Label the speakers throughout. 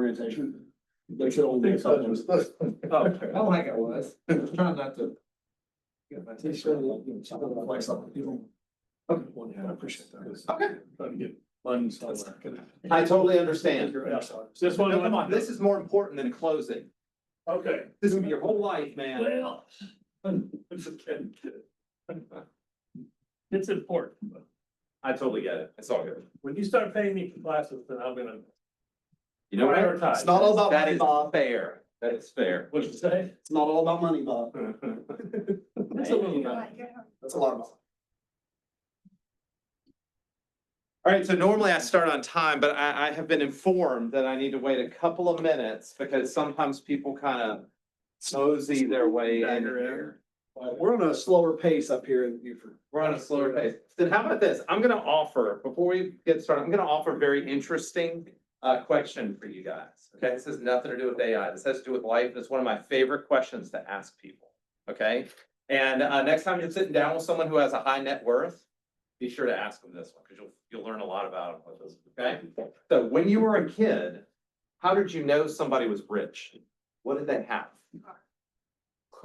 Speaker 1: orientation. They should only be a couple.
Speaker 2: Oh, I like it was. Trying not to.
Speaker 1: They should, like something, you know. Okay, well, yeah, I appreciate that.
Speaker 3: Okay.
Speaker 1: Trying to get funds somewhere.
Speaker 3: I totally understand.
Speaker 1: This one,
Speaker 3: No, come on, this is more important than closing.
Speaker 1: Okay.
Speaker 3: This will be your whole life, man.
Speaker 1: Well. I'm just kidding. It's important, but
Speaker 3: I totally get it. It's all good.
Speaker 1: when you start paying me for classes, then I'm gonna.
Speaker 3: You know what?
Speaker 1: Prioritize.
Speaker 3: It's not all about
Speaker 4: That
Speaker 3: money,
Speaker 4: is
Speaker 3: Bob. Fair. That is fair.
Speaker 1: What'd you say?
Speaker 4: It's not all about money, Bob.
Speaker 1: That's a little bit.
Speaker 4: That's a lot of money.
Speaker 3: All right, so normally I start on time, but I have been informed that I need to wait a couple of minutes because sometimes people kind of mosey their way in here.
Speaker 4: We're on a slower pace up here in Beaufort.
Speaker 3: We're on a slower pace. Then how about this? I'm gonna offer, before we get started, I'm gonna offer a very interesting question for you guys. Okay, this has nothing to do with AI. This has to do with life. It's one of my favorite questions to ask people. Okay, and next time you're sitting down with someone who has a high net worth, be sure to ask them this one because you'll learn a lot about them with this. Okay, so when you were a kid, how did you know somebody was rich? What did they have?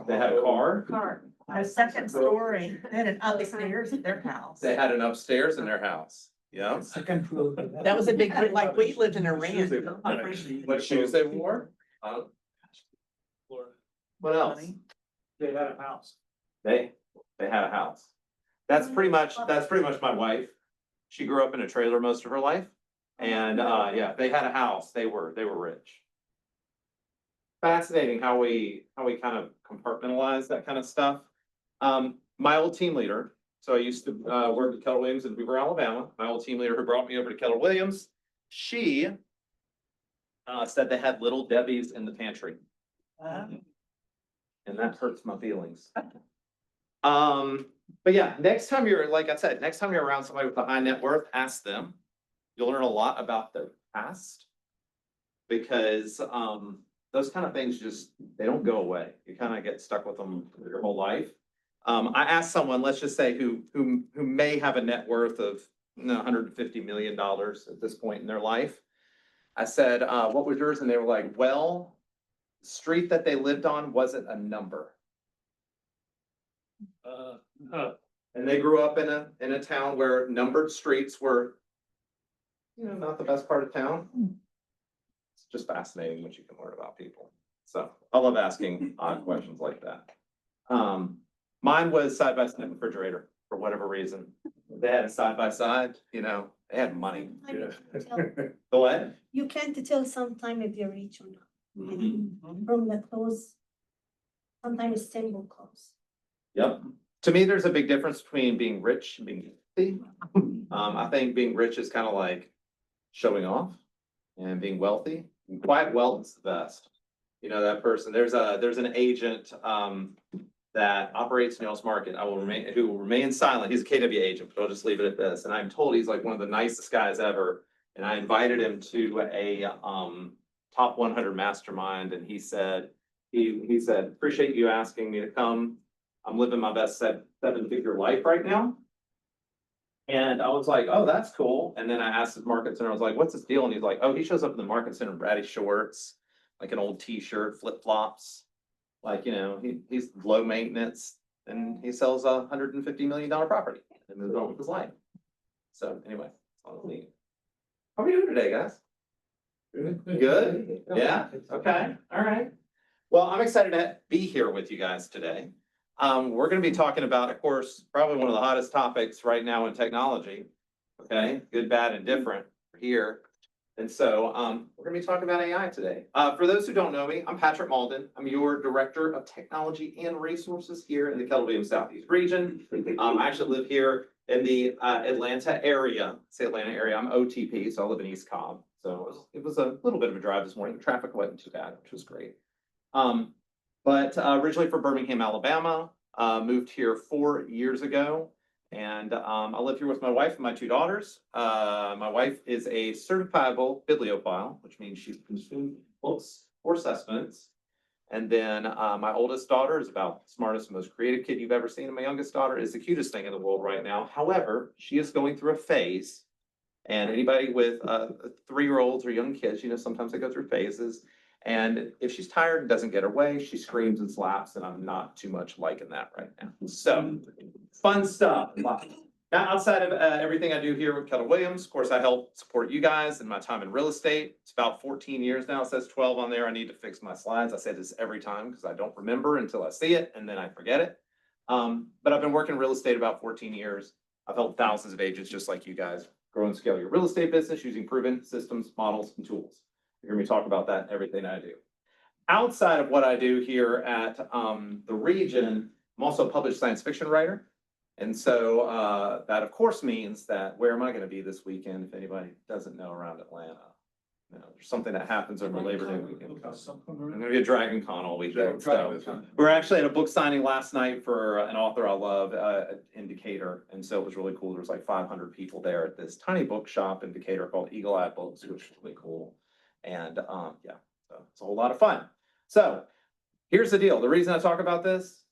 Speaker 3: They had a car.
Speaker 5: A second story, and an upstairs at their house.
Speaker 3: They had an upstairs in their house. Yeah.
Speaker 5: That was a big, like, we lived in a ranch.
Speaker 3: What shoes they wore? What else?
Speaker 1: They had a house.
Speaker 3: They had a house. That's pretty much my wife. She grew up in a trailer most of her life. And yeah, they had a house. They were rich. Fascinating how we kind of compartmentalize that kind of stuff. My old team leader, so I used to work at Keller Williams in Beaver, Alabama. My old team leader who brought me over to Keller Williams, she said they had Little Debbie's in the pantry. And that hurts my feelings. But yeah, next time you're, like I said, next time you're around somebody with a high net worth, ask them. You'll learn a lot about their past because those kind of things they don't go away. You kind of get stuck with them your whole life. I asked someone, let's just say who may have a net worth of $150 million at this point in their life. I said, what was yours? And they were like, well, the street that they lived on wasn't a number. And they grew up in a town where numbered streets were, not the best part of town. It's just fascinating what you can learn about people. So I love asking odd questions like that. Mine was side-by-side refrigerator for whatever reason. They had a side-by-side, they had money. The what?
Speaker 6: You can't tell sometime if you're rich or not.
Speaker 3: Mhm.
Speaker 6: From the clothes, sometimes simple clothes.
Speaker 3: Yep. To me, there's a big difference between being rich and being wealthy. I think being rich is kind of like showing off, and being wealthy. And quiet wealth is the best. That person. There's an agent that operates in Yale's Market. Who will remain silent. He's a KW agent, but I'll just leave it at this. And I'm told he's like one of the nicest guys ever. And I invited him to a top 100 mastermind, and he said, appreciate you asking me to come. I'm living my best 7-figure life right now. And I was like, oh, that's cool. And then I asked his market center, I was like, what's his deal? And he's like, oh, he shows up in the market center in Bratty shorts, like an old t-shirt, flip flops. Like, he's low maintenance and he sells a $150 million property and moves on with his life. So anyway, that's all I need. How are we doing today, guys? Good? Yeah? Okay. All right. Well, I'm excited to be here with you guys today. We're going to be talking about, of course, probably one of the hottest topics right now in technology. Okay, good, bad, and different here. And so we're going to be talking about AI today. For those who don't know me, I'm Patrick Mauldin. I'm your Director of Technology and Resources here in the Keller Williams Southeast region. I actually live here in the Atlanta area. Say Atlanta area. I'm OTP, so I live in East Cobb. So it was a little bit of a drive this morning. The traffic wasn't too bad, which was great. But originally from Birmingham, Alabama, moved here 4 years ago. And I live here with my wife and my 2 daughters. My wife is a certifiable bibliophile, which means she's consumed books or assessments. And then my oldest daughter is about the smartest, most creative kid you've ever seen. And my youngest daughter is the cutest thing in the world right now. However, she is going through a phase And anybody with 3-year-olds or young kids, sometimes they go through phases. And if she's tired and doesn't get her way, she screams and slaps, and I'm not too much liking that right now. So, fun stuff. Now, outside of everything I do here with Keller Williams, of course, I help support you guys in my time in real estate. It's about 14 years now. It says 12 on there. I need to fix my slides. I say this every time because I don't remember until I see it, and then I forget it. But I've been working in real estate about 14 years. I've helped thousands of agents just like you guys grow and scale your real estate business using proven systems, models, and tools. You hear me talk about that in everything I do. Outside of what I do here at the region, I'm also a published science fiction writer. And so that of course means that where am I going to be this weekend if anybody doesn't know around Atlanta? There's something that happens over Labor Day weekend. I'm going to be at Dragon Con all weekend. So we're actually at a book signing last night for an author I love, Indicator. And so it was really cool. There was like 500 people there at this tiny bookshop in Decatur called Eagle Eye Books, which was really cool. And yeah, so it's a whole lot of fun. So here's the deal. The reason I talk about this,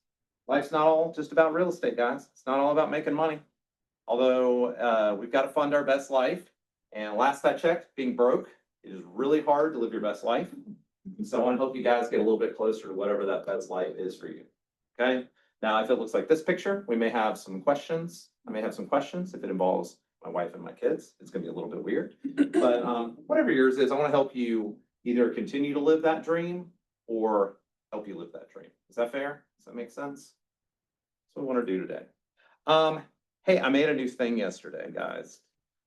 Speaker 3: life's not all just about real estate, guys. It's not all about making money. Although we've got to fund our best life. And last I checked, being broke, it is really hard to live your best life. And so I want to help you guys get a little bit closer to whatever that best life is for you. Okay. Now, if it looks like this picture, we may have some questions. I may have some questions. If it involves my wife and my kids, it's going to be a little bit weird. But whatever yours is, I want to help you either continue to live that dream or help you live that dream. Is that fair? Does that make sense? That's what I want to do today. Hey, I made a new thing yesterday, guys.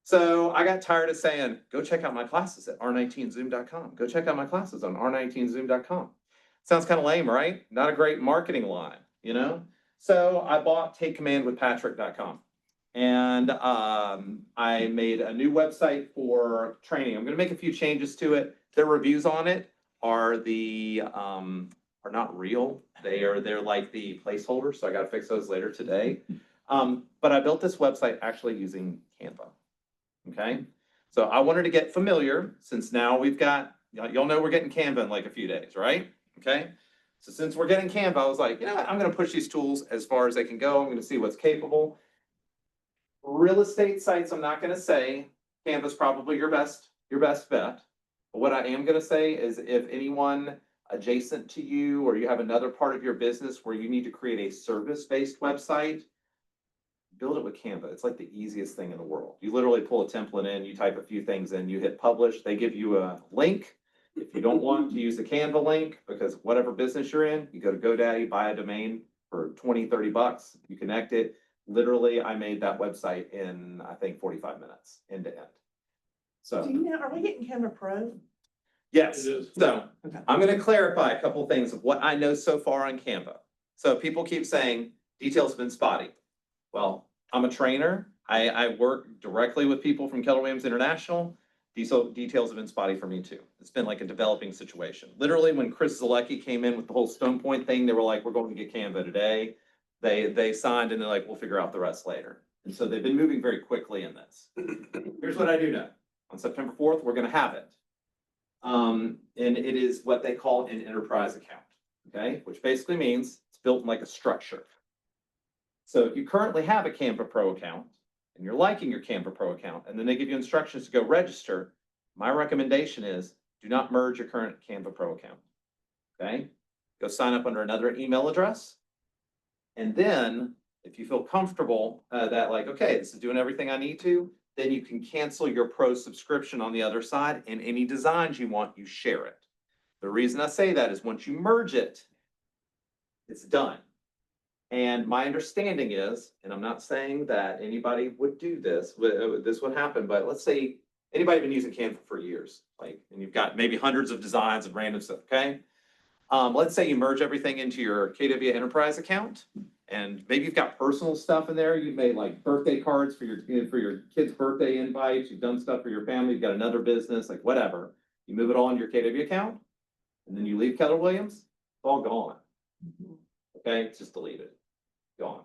Speaker 3: So I got tired of saying, go check out my classes at r19zoom.com. Go check out my classes on r19zoom.com. Sounds kind of lame, right? Not a great marketing line, So I bought takecommandwithpatrick.com. And I made a new website for training. I'm going to make a few changes to it. Their reviews on it are are not real. They're like the placeholders. So I got to fix those later today. But I built this website actually using Canva. Okay. So I wanted to get familiar since now we've got, y'all know we're getting Canva in like a few days, right? Okay. So since we're getting Canva, I was like, what? I'm going to push these tools as far as they can go. I'm going to see what's capable. Real estate sites, I'm not going to say Canva's probably your best bet. But what I am going to say is if anyone adjacent to you or you have another part of your business where you need to create a service-based website, build it with Canva. It's like the easiest thing in the world. You literally pull a template in, you type a few things in, you hit publish, they give you a link. If you don't want to use the Canva link, because whatever business you're in, you go to GoDaddy, buy a domain for 20, 30 bucks, you connect it. Literally, I made that website in, I think, 45 minutes, end to end. So,
Speaker 5: Are we getting Canva Pro?
Speaker 3: yes.
Speaker 1: It is.
Speaker 3: So I'm going to clarify a couple of things of what I know so far on Canva. So people keep saying details have been spotty. Well, I'm a trainer. I work directly with people from Keller Williams International. Details have been spotty for me too. It's been like a developing situation. Literally, when Chris Zalecki came in with the whole Stone Point thing, they were like, we're going to get Canva today. They signed and they're like, we'll figure out the rest later. And so they've been moving very quickly in this. Here's what I do know. On September 4th, we're going to have it. And it is what they call an enterprise account, okay? Which basically means it's built like a structure. So if you currently have a Canva Pro account and you're liking your Canva Pro account, and then they give you instructions to go register, my recommendation is do not merge your current Canva Pro account, okay? Go sign up under another email address. And then if you feel comfortable that like, okay, this is doing everything I need to, then you can cancel your Pro subscription on the other side, and any designs you want, you share it. The reason I say that is once you merge it, it's done. And my understanding is, and I'm not saying that anybody would do this, this would happen, but let's say anybody been using Canva for years, like, and you've got maybe hundreds of designs and random stuff, okay? Let's say you merge everything into your KW Enterprise account, and maybe you've got personal stuff in there. You've made like birthday cards for your kids' birthday invites. You've done stuff for your family. You've got another business, like whatever. You move it all into your KW account, and then you leave Keller Williams. It's all gone. Okay, it's just deleted, gone.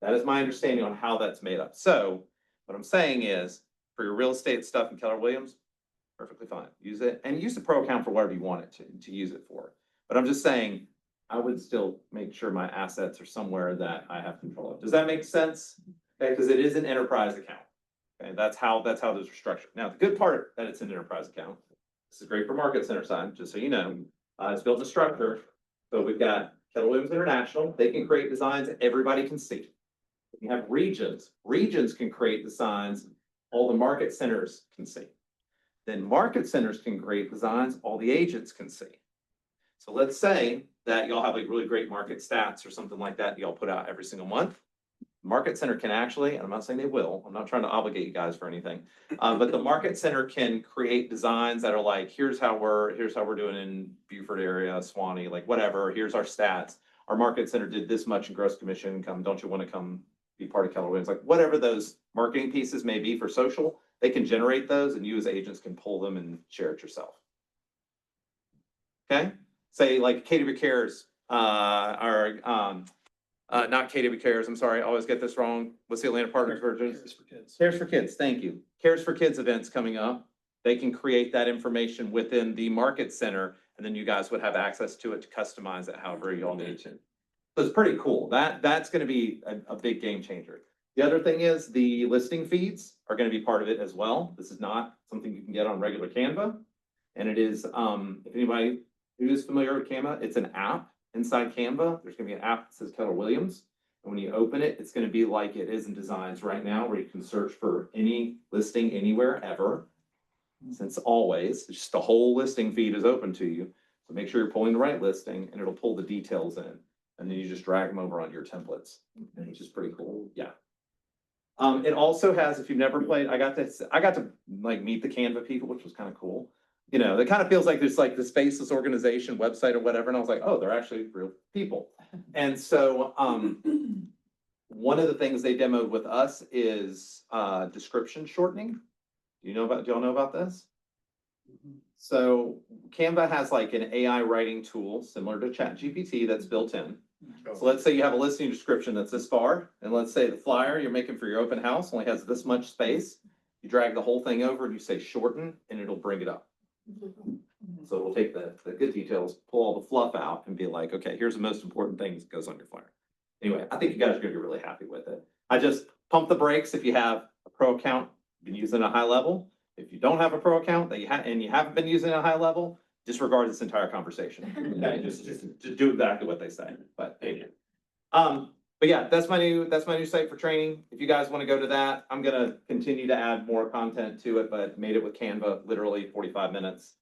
Speaker 3: That is my understanding on how that's made up. So what I'm saying is, for your real estate stuff in Keller Williams, perfectly fine. Use it, and use the Pro account for whatever you want it to use it for. But I'm just saying, I would still make sure my assets are somewhere that I have control of. Does that make sense? Okay, because it is an enterprise account. Okay, that's how those are structured. Now, the good part that it's an enterprise account, this is great for market center side, just so you know, it's built in structure. So we've got Keller Williams International, they can create designs that everybody can see. You have regions, regions can create designs all the market centers can see. Then market centers can create designs all the agents can see. So let's say that y'all have like really great market stats or something like that y'all put out every single month. Market center can actually, and I'm not saying they will, I'm not trying to obligate you guys for anything. But the market center can create designs that are like, here's how we're doing in Beaufort area, Swanee, like whatever, here's our stats. Our market center did this much in gross commission income. Don't you want to come be part of Keller Williams? Like whatever those marketing pieces may be for social, they can generate those and you as agents can pull them and share it yourself. Okay, say like KW Cares, not KW Cares, I'm sorry, I always get this wrong. What's the Atlanta Partners version?
Speaker 1: Cares for Kids.
Speaker 3: Cares for Kids, thank you. Cares for Kids events coming up. They can create that information within the market center, and then you guys would have access to it to customize it however y'all need to. So it's pretty cool. That's gonna be a big game changer. The other thing is the listing feeds are gonna be part of it as well. This is not something you can get on regular Canva. And it is, if anybody who is familiar with Canva, it's an app inside Canva. There's gonna be an app that says Keller Williams. And when you open it, it's gonna be like it is in Designs right now, where you can search for any listing anywhere ever. Since always, it's just the whole listing feed is open to you. So make sure you're pulling the right listing and it'll pull the details in. And then you just drag them over on your templates, which is pretty cool. Yeah. It also has, if you've never played, I got to like meet the Canva people, which was kind of cool. You know, it kind of feels like there's like this faceless organization website or whatever. And I was like, oh, they're actually real people. And so, one of the things they demoed with us is, description shortening. Do y'all know about this? So Canva has like an AI writing tool similar to ChatGPT that's built in. So let's say you have a listing description that's this far, and let's say the flyer you're making for your open house only has this much space. You drag the whole thing over and you say shorten, and it'll bring it up. So it'll take the good details, pull all the fluff out, and be like, okay, here's the most important thing that goes on your flyer. Anyway, I think you guys are gonna be really happy with it. I just pump the brakes if you have a pro account, been using a high level. If you don't have a pro account that you haven't been using a high level, disregard this entire conversation. Okay, just do exactly what they say. But anyway. But yeah, that's my new site for training. If you guys want to go to that, I'm gonna continue to add more content to it, but made it with Canva, literally 45 minutes.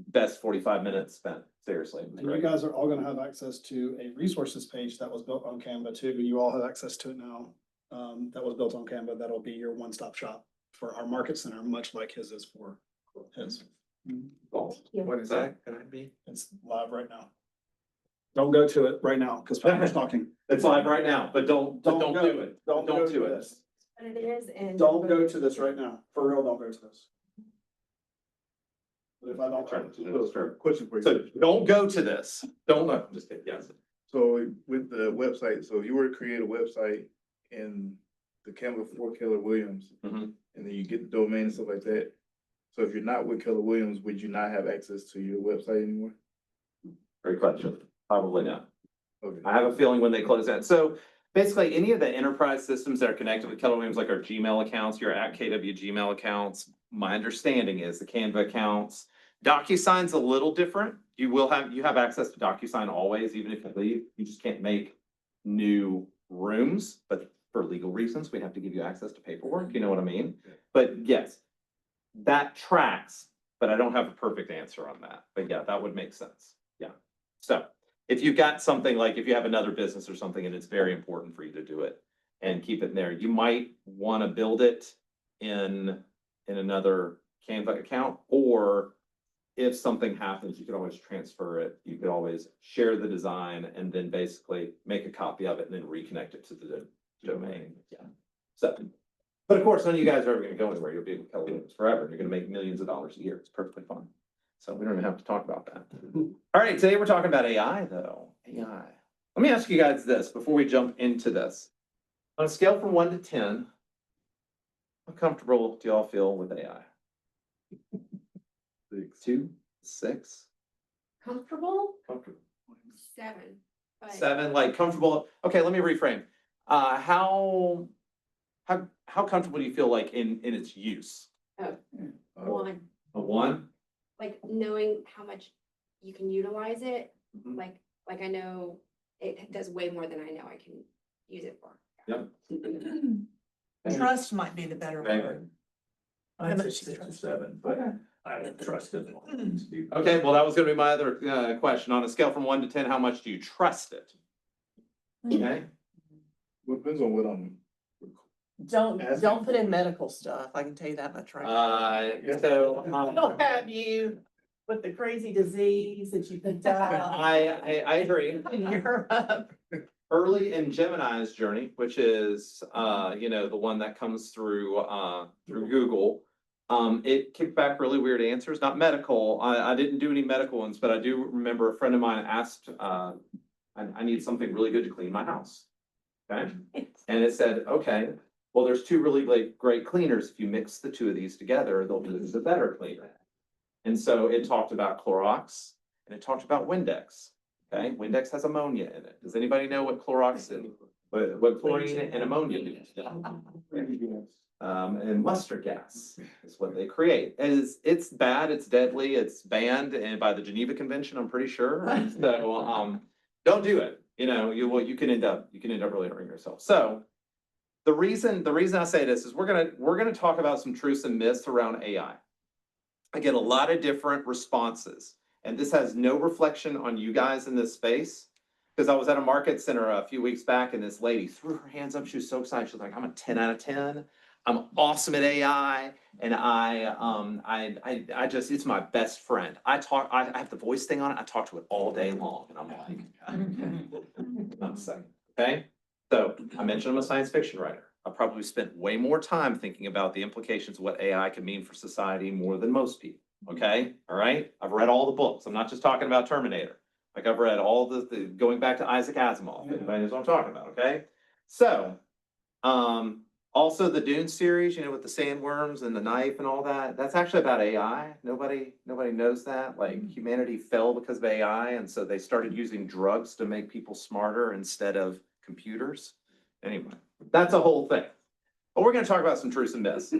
Speaker 3: Best 45 minutes spent, seriously.
Speaker 1: And you guys are all gonna have access to a resources page that was built on Canva too. You all have access to it now. That was built on Canva. That'll be your one-stop shop for our market center, much like his is for his.
Speaker 3: What is that gonna be?
Speaker 1: It's live right now. Don't go to it right now, because Patrick's talking.
Speaker 3: It's live right now, but don't
Speaker 1: Don't
Speaker 3: do
Speaker 1: go-
Speaker 3: it.
Speaker 1: Don't go to
Speaker 3: it.
Speaker 1: this.
Speaker 6: But it is in.
Speaker 1: Don't go to this right now. For real, don't go to this. But if I don't.
Speaker 4: Question for you.
Speaker 3: So don't go to this. Don't, no, I'm just kidding, yes.
Speaker 7: So with the website, so if you were to create a website in the Canva for Keller Williams,
Speaker 3: Mhm.
Speaker 7: and then you get the domain and stuff like that. So if you're not with Keller Williams, would you not have access to your website anymore?
Speaker 3: Great question. Probably not.
Speaker 7: Okay.
Speaker 3: I have a feeling when they close that. So basically, any of the enterprise systems that are connected with Keller Williams, like our Gmail accounts, your at KW Gmail accounts, my understanding is the Canva accounts. DocuSign's a little different. You have access to DocuSign always, even if you leave. You just can't make new rooms, but for legal reasons, we have to give you access to paperwork. You know what I mean? But yes, that tracks, but I don't have a perfect answer on that. But yeah, that would make sense. Yeah. So if you've got something like, if you have another business or something and it's very important for you to do it and keep it in there, you might want to build it in another Canva account, or if something happens, you could always transfer it. You could always share the design and then basically make a copy of it and then reconnect it to the domain. Yeah. So, but of course, none of you guys are ever going to go anywhere. You'll be with Keller Williams forever. You're going to make millions of dollars a year. It's perfectly fine. So we don't even have to talk about that. All right, today we're talking about AI though. AI. Let me ask you guys this before we jump into this. On a scale from 1 to 10, how comfortable do y'all feel with AI? 2, 6.
Speaker 8: Comfortable?
Speaker 3: Comfortable.
Speaker 8: 7. But
Speaker 3: 7, like comfortable. Okay, let me reframe. How how comfortable do you feel like in its use?
Speaker 8: One,
Speaker 3: A one?
Speaker 8: like knowing how much you can utilize it,
Speaker 3: Mhm.
Speaker 8: like I know it does way more than I know I can use it for.
Speaker 3: Yep.
Speaker 5: Trust might be the better
Speaker 3: Okay.
Speaker 5: word.
Speaker 2: I'd say 6 or 7, but I trust it.
Speaker 3: Okay, well, that was gonna be my other question. On a scale from 1 to 10, how much do you trust it? Okay,
Speaker 7: Well, depends on what I'm.
Speaker 5: Don't put in medical stuff, I can tell you that much right now.
Speaker 3: so,
Speaker 5: Don't have you with the crazy disease that you picked out
Speaker 3: I agree.
Speaker 5: in Europe.
Speaker 3: Early in Gemini's journey, which is, the one that comes through Google, it kicked back really weird answers, not medical. I didn't do any medical ones, but I do remember a friend of mine asked, I need something really good to clean my house. Okay, and it said, okay, well, there's two really great cleaners. If you mix the two of these together, they'll be the better cleaner. And so it talked about Clorox and it talked about Windex. Okay, Windex has ammonia in it. Does anybody know what Clorox is? What chlorine and ammonia do? And mustard gas is what they create. It's bad, it's deadly, it's banned and by the Geneva Convention, I'm pretty sure. So don't do it. You can end up really hurting yourself. So the reason I say this is we're gonna talk about some truths and myths around AI. I get a lot of different responses, and this has no reflection on you guys in this space. Because I was at a market center a few weeks back, and this lady threw her hands up. She was so excited. She was like, "I'm a 10 out of 10. I'm awesome at AI, and I just it's my best friend. I have the voice thing on it. I talk to it all day long, and I'm like, I'm saying, okay." So I mentioned I'm a science fiction writer. I probably spent way more time thinking about the implications of what AI could mean for society more than most people. Okay, all right. I've read all the books. I'm not just talking about Terminator. Like I've read all the going back to Isaac Asimov. Anybody knows what I'm talking about? Okay, so also the Dune series, with the sandworms and the knife and all that. That's actually about AI. Nobody knows that. Like humanity fell because of AI, and so they started using drugs to make people smarter instead of computers. Anyway, that's a whole thing. But we're going to talk about some truths and myths.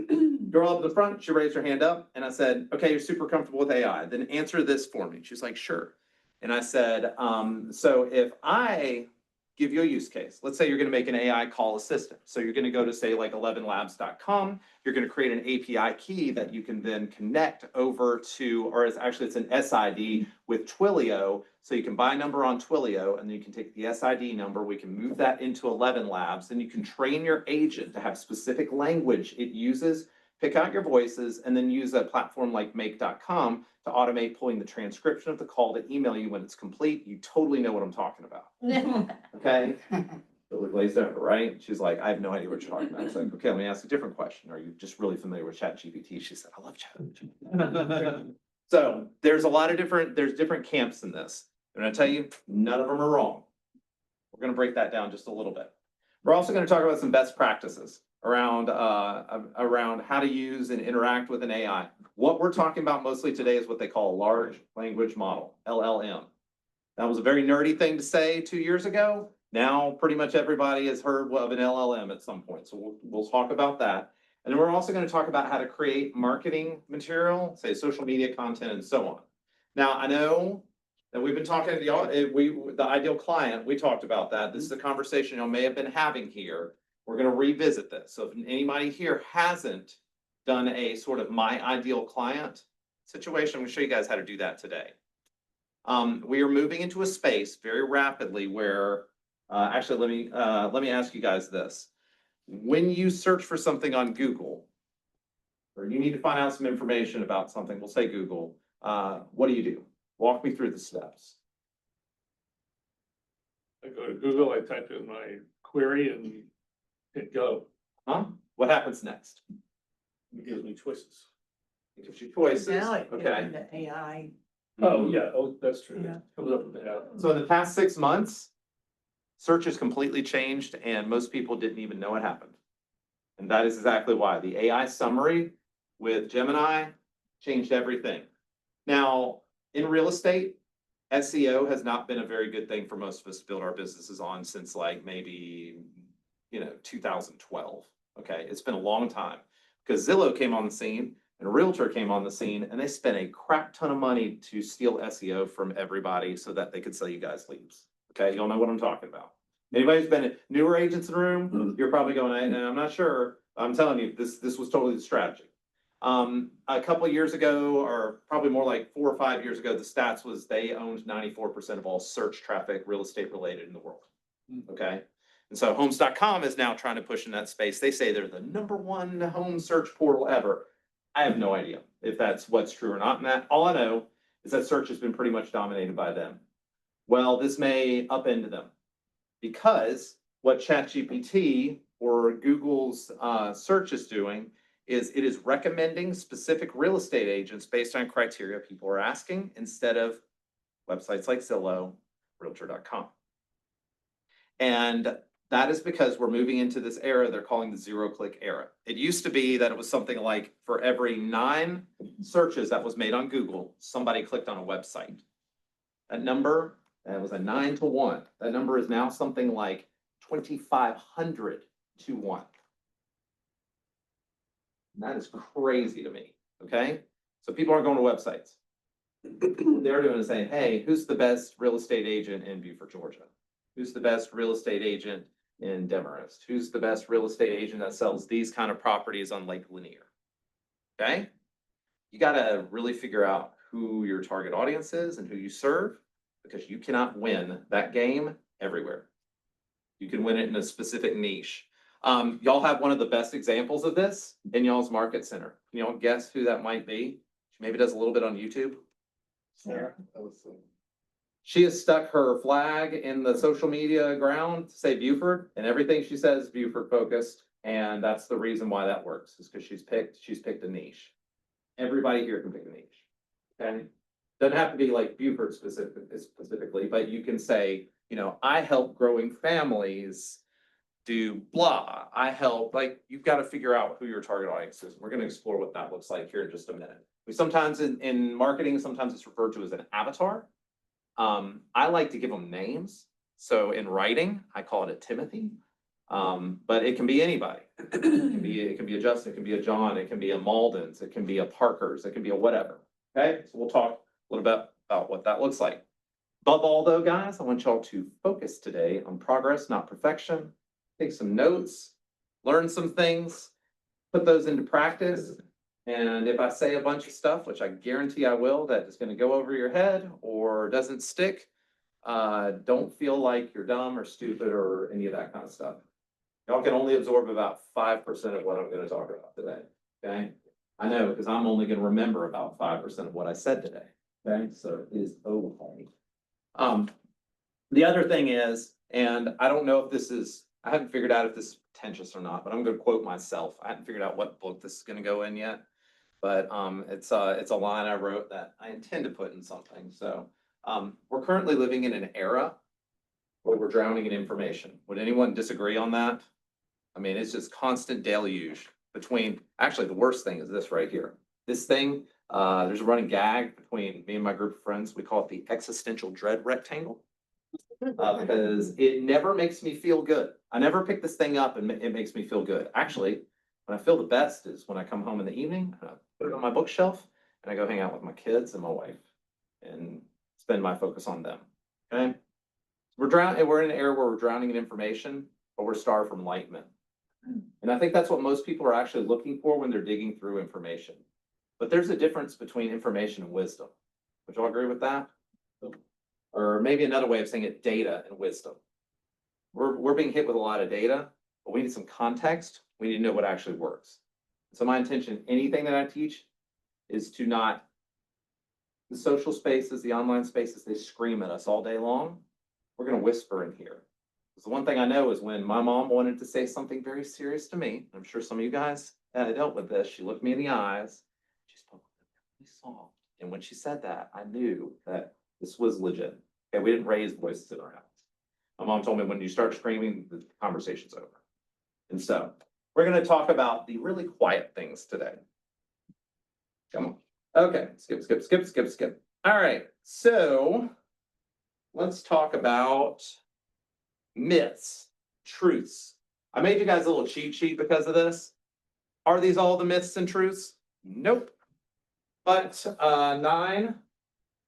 Speaker 3: Girl up in the front, she raised her hand up, and I said, "Okay, you're super comfortable with AI. Then answer this for me." She's like, "Sure." And I said, "So if I give you a use case, let's say you're going to make an AI call assistant. So you're going to go to say like 11labs.com. You're going to create an API key that you can then connect over to, or it's an SID with Twilio. So you can buy a number on Twilio and then you can take the SID number. We can move that into 11 Labs. Then you can train your agent to have specific language it uses, pick out your voices, and then use a platform like make.com to automate pulling the transcription of the call to email you when it's complete. You totally know what I'm talking about. Okay? Totally glazed over, right? She's like, "I have no idea what you're talking about." I was like, "Okay, let me ask a different question. Are you just really familiar with ChatGPT?" She said, "I love ChatGPT." So there's different camps in this. And I tell you, none of them are wrong. We're going to break that down just a little bit. We're also going to talk about some best practices around how to use and interact with an AI. What we're talking about mostly today is what they call a large language model, LLM. That was a very nerdy thing to say 2 years ago. Now, pretty much everybody has heard of an LLM at some point. So we'll talk about that. And then we're also going to talk about how to create marketing material, say social media content and so on. Now, I know that we've been talking to the ideal client. We talked about that. This is a conversation you may have been having here. We're going to revisit this. So if anybody here hasn't done a sort of my ideal client situation, I'm going to show you guys how to do that today. We are moving into a space very rapidly where, actually, let me ask you guys this. When you search for something on Google, or you need to find out some information about something, we'll say Google, what do? Walk me through the steps.
Speaker 9: I go to Google, I type in my query and hit go.
Speaker 3: Huh? What happens next?
Speaker 9: It gives me choices.
Speaker 3: It gives you choices.
Speaker 5: Now it
Speaker 3: Okay.
Speaker 5: the AI.
Speaker 9: Oh, yeah, that's true.
Speaker 5: Yeah.
Speaker 9: Comes up with that.
Speaker 3: So in the past 6 months, search has completely changed and most people didn't even know it happened. And that is exactly why the AI summary with Gemini changed everything. Now, in real estate, SEO has not been a very good thing for most of us to build our businesses on since like maybe, 2012. Okay, it's been a long time. Because Zillow came on the scene and a Realtor came on the scene and they spent a crap ton of money to steal SEO from everybody so that they could sell you guys leads. Okay, y'all know what I'm talking about. Anybody who's been newer agents in the room, you're probably going, and I'm not sure. I'm telling you, this was totally the strategy. A couple of years ago, or probably more like 4 or 5 years ago, the stats was they owned 94% of all search traffic, real estate related in the world. Okay. And so homes.com is now trying to push in that space. They say they're the #1 home search portal ever. I have no idea if that's what's true or not. And that all I know is that search has been pretty much dominated by them. Well, this may upend them because what ChatGPT or Google's search is doing is it is recommending specific real estate agents based on criteria people are asking instead of websites like Zillow, Realtor.com. And that is because we're moving into this era they're calling the zero-click era. It used to be that it was something like for every 9 searches that was made on Google, somebody clicked on a website. That number, that was a 9 to 1. That number is now something like 2,500 to 1. And that is crazy to me, okay? So people aren't going to websites. What they're doing is saying, hey, who's the best real estate agent in Beaufort, Georgia? Who's the best real estate agent in Demarest? Who's the best real estate agent that sells these kind of properties on Lake Lanier? Okay? You gotta really figure out who your target audience is and who you serve, because you cannot win that game everywhere. You can win it in a specific niche. Y'all have one of the best examples of this in y'all's market center. Can y'all guess who that might be? She maybe does a little bit on YouTube.
Speaker 7: Sarah, that was,
Speaker 3: She has stuck her flag in the social media ground to say Beaufort, and everything she says is Beaufort focused. And that's the reason why that works, is because she's picked a niche. Everybody here can pick a niche. Okay? Doesn't have to be like Beaufort specifically, but you can say, you know, I help growing families do blah. I help, like, you've got to figure out who your target audience is. We're going to explore what that looks like here in just a minute. We sometimes in marketing, sometimes it's referred to as an avatar. I like to give them names. So in writing, I call it a Timothy. But it can be anybody. It can be a Justin, it can be a John, it can be a Mauldin's, it can be a Parker's, it can be a whatever. Okay, so we'll talk a little bit about what that looks like. Above all though, guys, I want y'all to focus today on progress, not perfection. Take some notes, learn some things, put those into practice. And if I say a bunch of stuff, which I guarantee I will, that is going to go over your head or doesn't stick, don't feel like you're dumb or stupid or any of that kind of stuff. Y'all can only absorb about 5% of what I'm going to talk about today. Okay. I know, because I'm only going to remember about 5% of what I said today. Okay. So it is okay. The other thing is, and I don't know if this is, I haven't figured out if this is pretentious or not, but I'm going to quote myself. I haven't figured out what book this is going to go in yet, but it's a line I wrote that I intend to put in something. So we're currently living in an era where we're drowning in information. Would anyone disagree on that? I mean, it's just constant deluge between, actually the worst thing is this right here. This thing, there's a running gag between me and my group of friends. We call it the existential dread rectangle. Because it never makes me feel good. I never pick this thing up and it makes me feel good. Actually, when I feel the best is when I come home in the evening, and I put it on my bookshelf and I go hang out with my kids and my wife and spend my focus on them. Okay. We're in an era where we're drowning in information, but we're starved for enlightenment. And I think that's what most people are actually looking for when they're digging through information. But there's a difference between information and wisdom. Would you all agree with that? Or maybe another way of saying it, data and wisdom. We're being hit with a lot of data, but we need some context. We need to know what actually works. So my intention, anything that I teach, is to not, the social spaces, the online spaces, they scream at us all day long. We're going to whisper in here. Because the one thing I know is when my mom wanted to say something very serious to me, I'm sure some of you guys dealt with this, she looked me in the eyes, she spoke really soft. And when she said that, I knew that this was legit. Okay, we didn't raise voices in our house. My mom told me when you start screaming, the conversation's over. And so we're going to talk about the really quiet things today. Come on. Okay, skip. All right, so let's talk about myths, truths, I made you guys a little cheat sheet because of this. Are these all the myths and truths? Nope. But 9,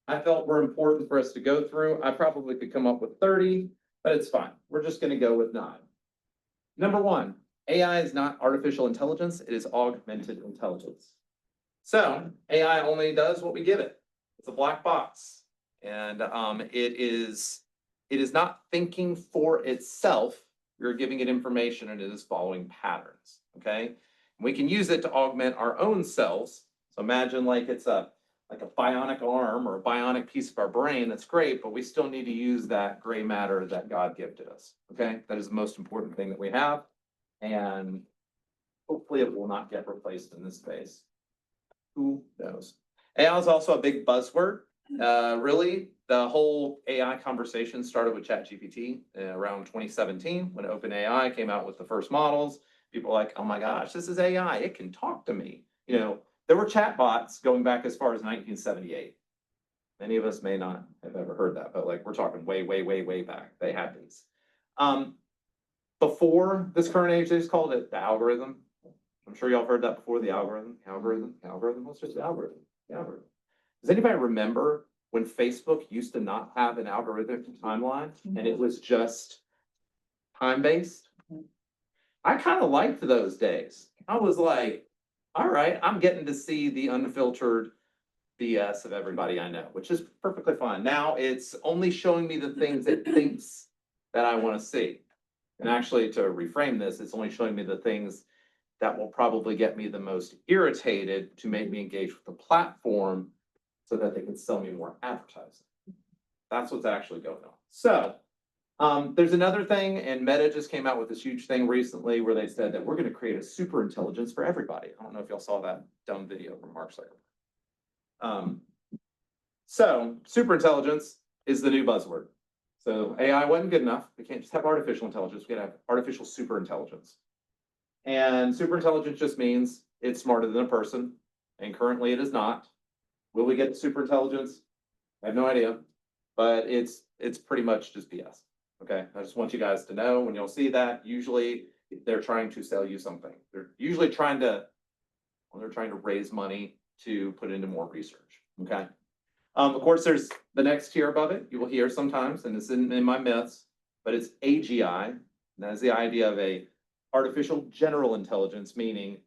Speaker 3: I felt were important for us to go through. I probably could come up with 30, but it's fine. We're just gonna go with 9. Number 1, AI is not artificial intelligence, it is augmented intelligence. So AI only does what we give it. It's a black box. And it is not thinking for itself. We're giving it information and it is following patterns. Okay. We can use it to augment our own selves. So imagine like it's like a bionic arm or a bionic piece of our brain. That's great, but we still need to use that gray matter that God gifted us. Okay. That is the most important thing that we have. And hopefully it will not get replaced in this space. Who knows? AI is also a big buzzword. Really, the whole AI conversation started with ChatGPT around 2017 when OpenAI came out with the first models. People were like, oh my gosh, this is AI. It can talk to me. You know, there were chatbots going back as far as 1978. Many of us may not have ever heard that, but like we're talking way, way, way, way back. They had these. Before this current age, they just called it the algorithm. I'm sure y'all heard that before, the algorithm. What's just the algorithm? The algorithm. Does anybody remember when Facebook used to not have an algorithmic timeline and it was just time-based? I kind of liked those days. I was like, all right, I'm getting to see the unfiltered BS of everybody I know, which is perfectly fine. Now it's only showing me the things it thinks that I want to see. And actually, to reframe this, it's only showing me the things that will probably get me the most irritated to make me engage with the platform so that they can sell me more advertising. That's what's actually going on. So there's another thing, and Meta just came out with this huge thing recently where they said that we're going to create a super intelligence for everybody. I don't know if y'all saw that dumb video from Mark Zuckerberg. So super intelligence is the new buzzword. So AI wasn't good enough. We can't just have artificial intelligence. We gotta have artificial super intelligence. And super intelligence just means it's smarter than a person. And currently it is not. Will we get to super intelligence? I have no idea, but it's pretty much just BS. Okay. I just want you guys to know when you'll see that, usually they're trying to sell you something. They're usually trying to raise money to put into more research. Okay. Of course, there's the next tier above it. You will hear sometimes, and it's in my myths, but it's AGI. And that is the idea of a artificial general intelligence, meaning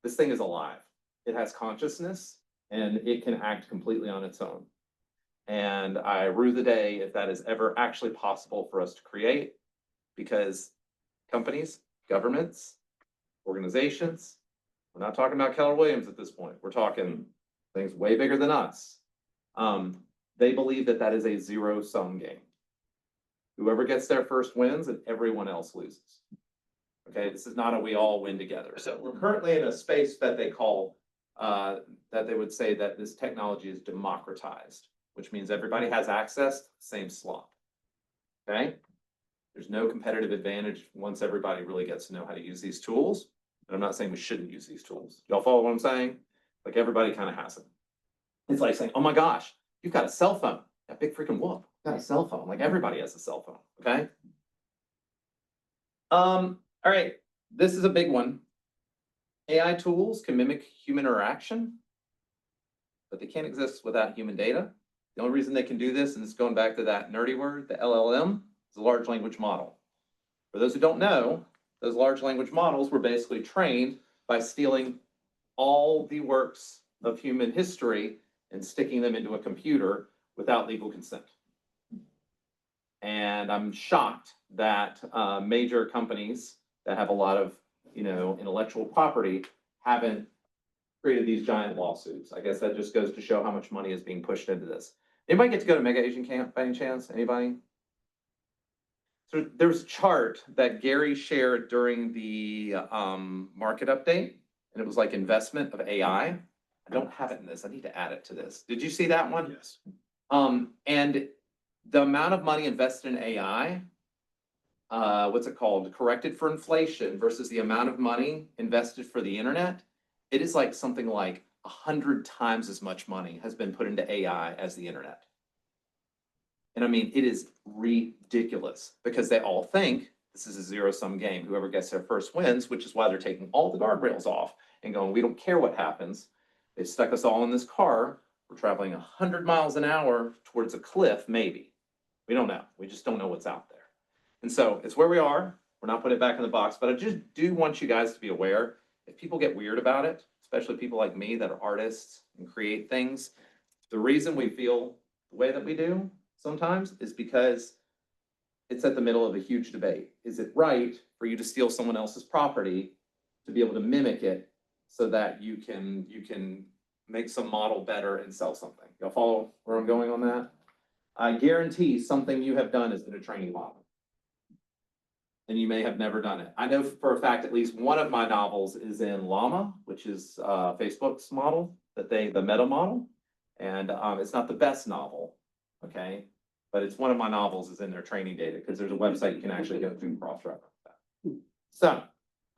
Speaker 3: this thing is alive. It has consciousness and it can act completely on its own. And I rue the day if that is ever actually possible for us to create, because companies, governments, organizations, we're not talking about Keller Williams at this point. We're talking things way bigger than us. They believe that that is a zero-sum game. Whoever gets there first wins and everyone else loses. Okay, this is not a we all win together. So we're currently in a space that they call, that they would say that this technology is democratized, which means everybody has access to the same slot. Okay, there's no competitive advantage once everybody really gets to know how to use these tools. And I'm not saying we shouldn't use these tools. Y'all follow what I'm saying? Like everybody kind of has it. It's like saying, oh my gosh, you've got a cell phone. That big freaking whoop. Got a cell phone. Like everybody has a cell phone. Okay. All right. This is a big one. AI tools can mimic human interaction, but they can't exist without human data. The only reason they can do this, and it's going back to that nerdy word, the LLM, is a large language model. For those who don't know, those large language models were basically trained by stealing all the works of human history and sticking them into a computer without legal consent. And I'm shocked that major companies that have a lot of, intellectual property haven't created these giant lawsuits. I guess that just goes to show how much money is being pushed into this. Anybody get to go to Mega Asian Camp by any chance? Anybody? So there was a chart that Gary shared during the market update, and it was like investment of AI. I don't have it in this. I need to add it to this. Did you see that one?
Speaker 1: Yes.
Speaker 3: And the amount of money invested in AI, what's it called? Corrected for inflation versus the amount of money invested for the internet, it is like something like 100 times as much money has been put into AI as the internet. And I mean, it is ridiculous because they all think This is a zero-sum game. Whoever gets there first wins, which is why they're taking all the guardrails off and going, we don't care what happens. They stuck us all in this car. We're traveling 100 miles an hour towards a cliff, maybe. We don't know. We just don't know what's out there. And so it's where we are. We're not putting it back in the box, but I just do want you guys to be aware, if people get weird about it, especially people like me that are artists and create things, the reason we feel the way that we do sometimes is because it's at the middle of a huge debate. Is it right for you to steal someone else's property to be able to mimic it so that you can make some model better and sell something? Y'all follow where I'm going on that? I guarantee something you have done is in a training model. And you may have never done it. I know for a fact, at least one of my novels is in Llama, which is Facebook's model, the meta model. And it's not the best novel, okay? But it's one of my novels is in their training data because there's a website you can actually go through and cross-reference that. So,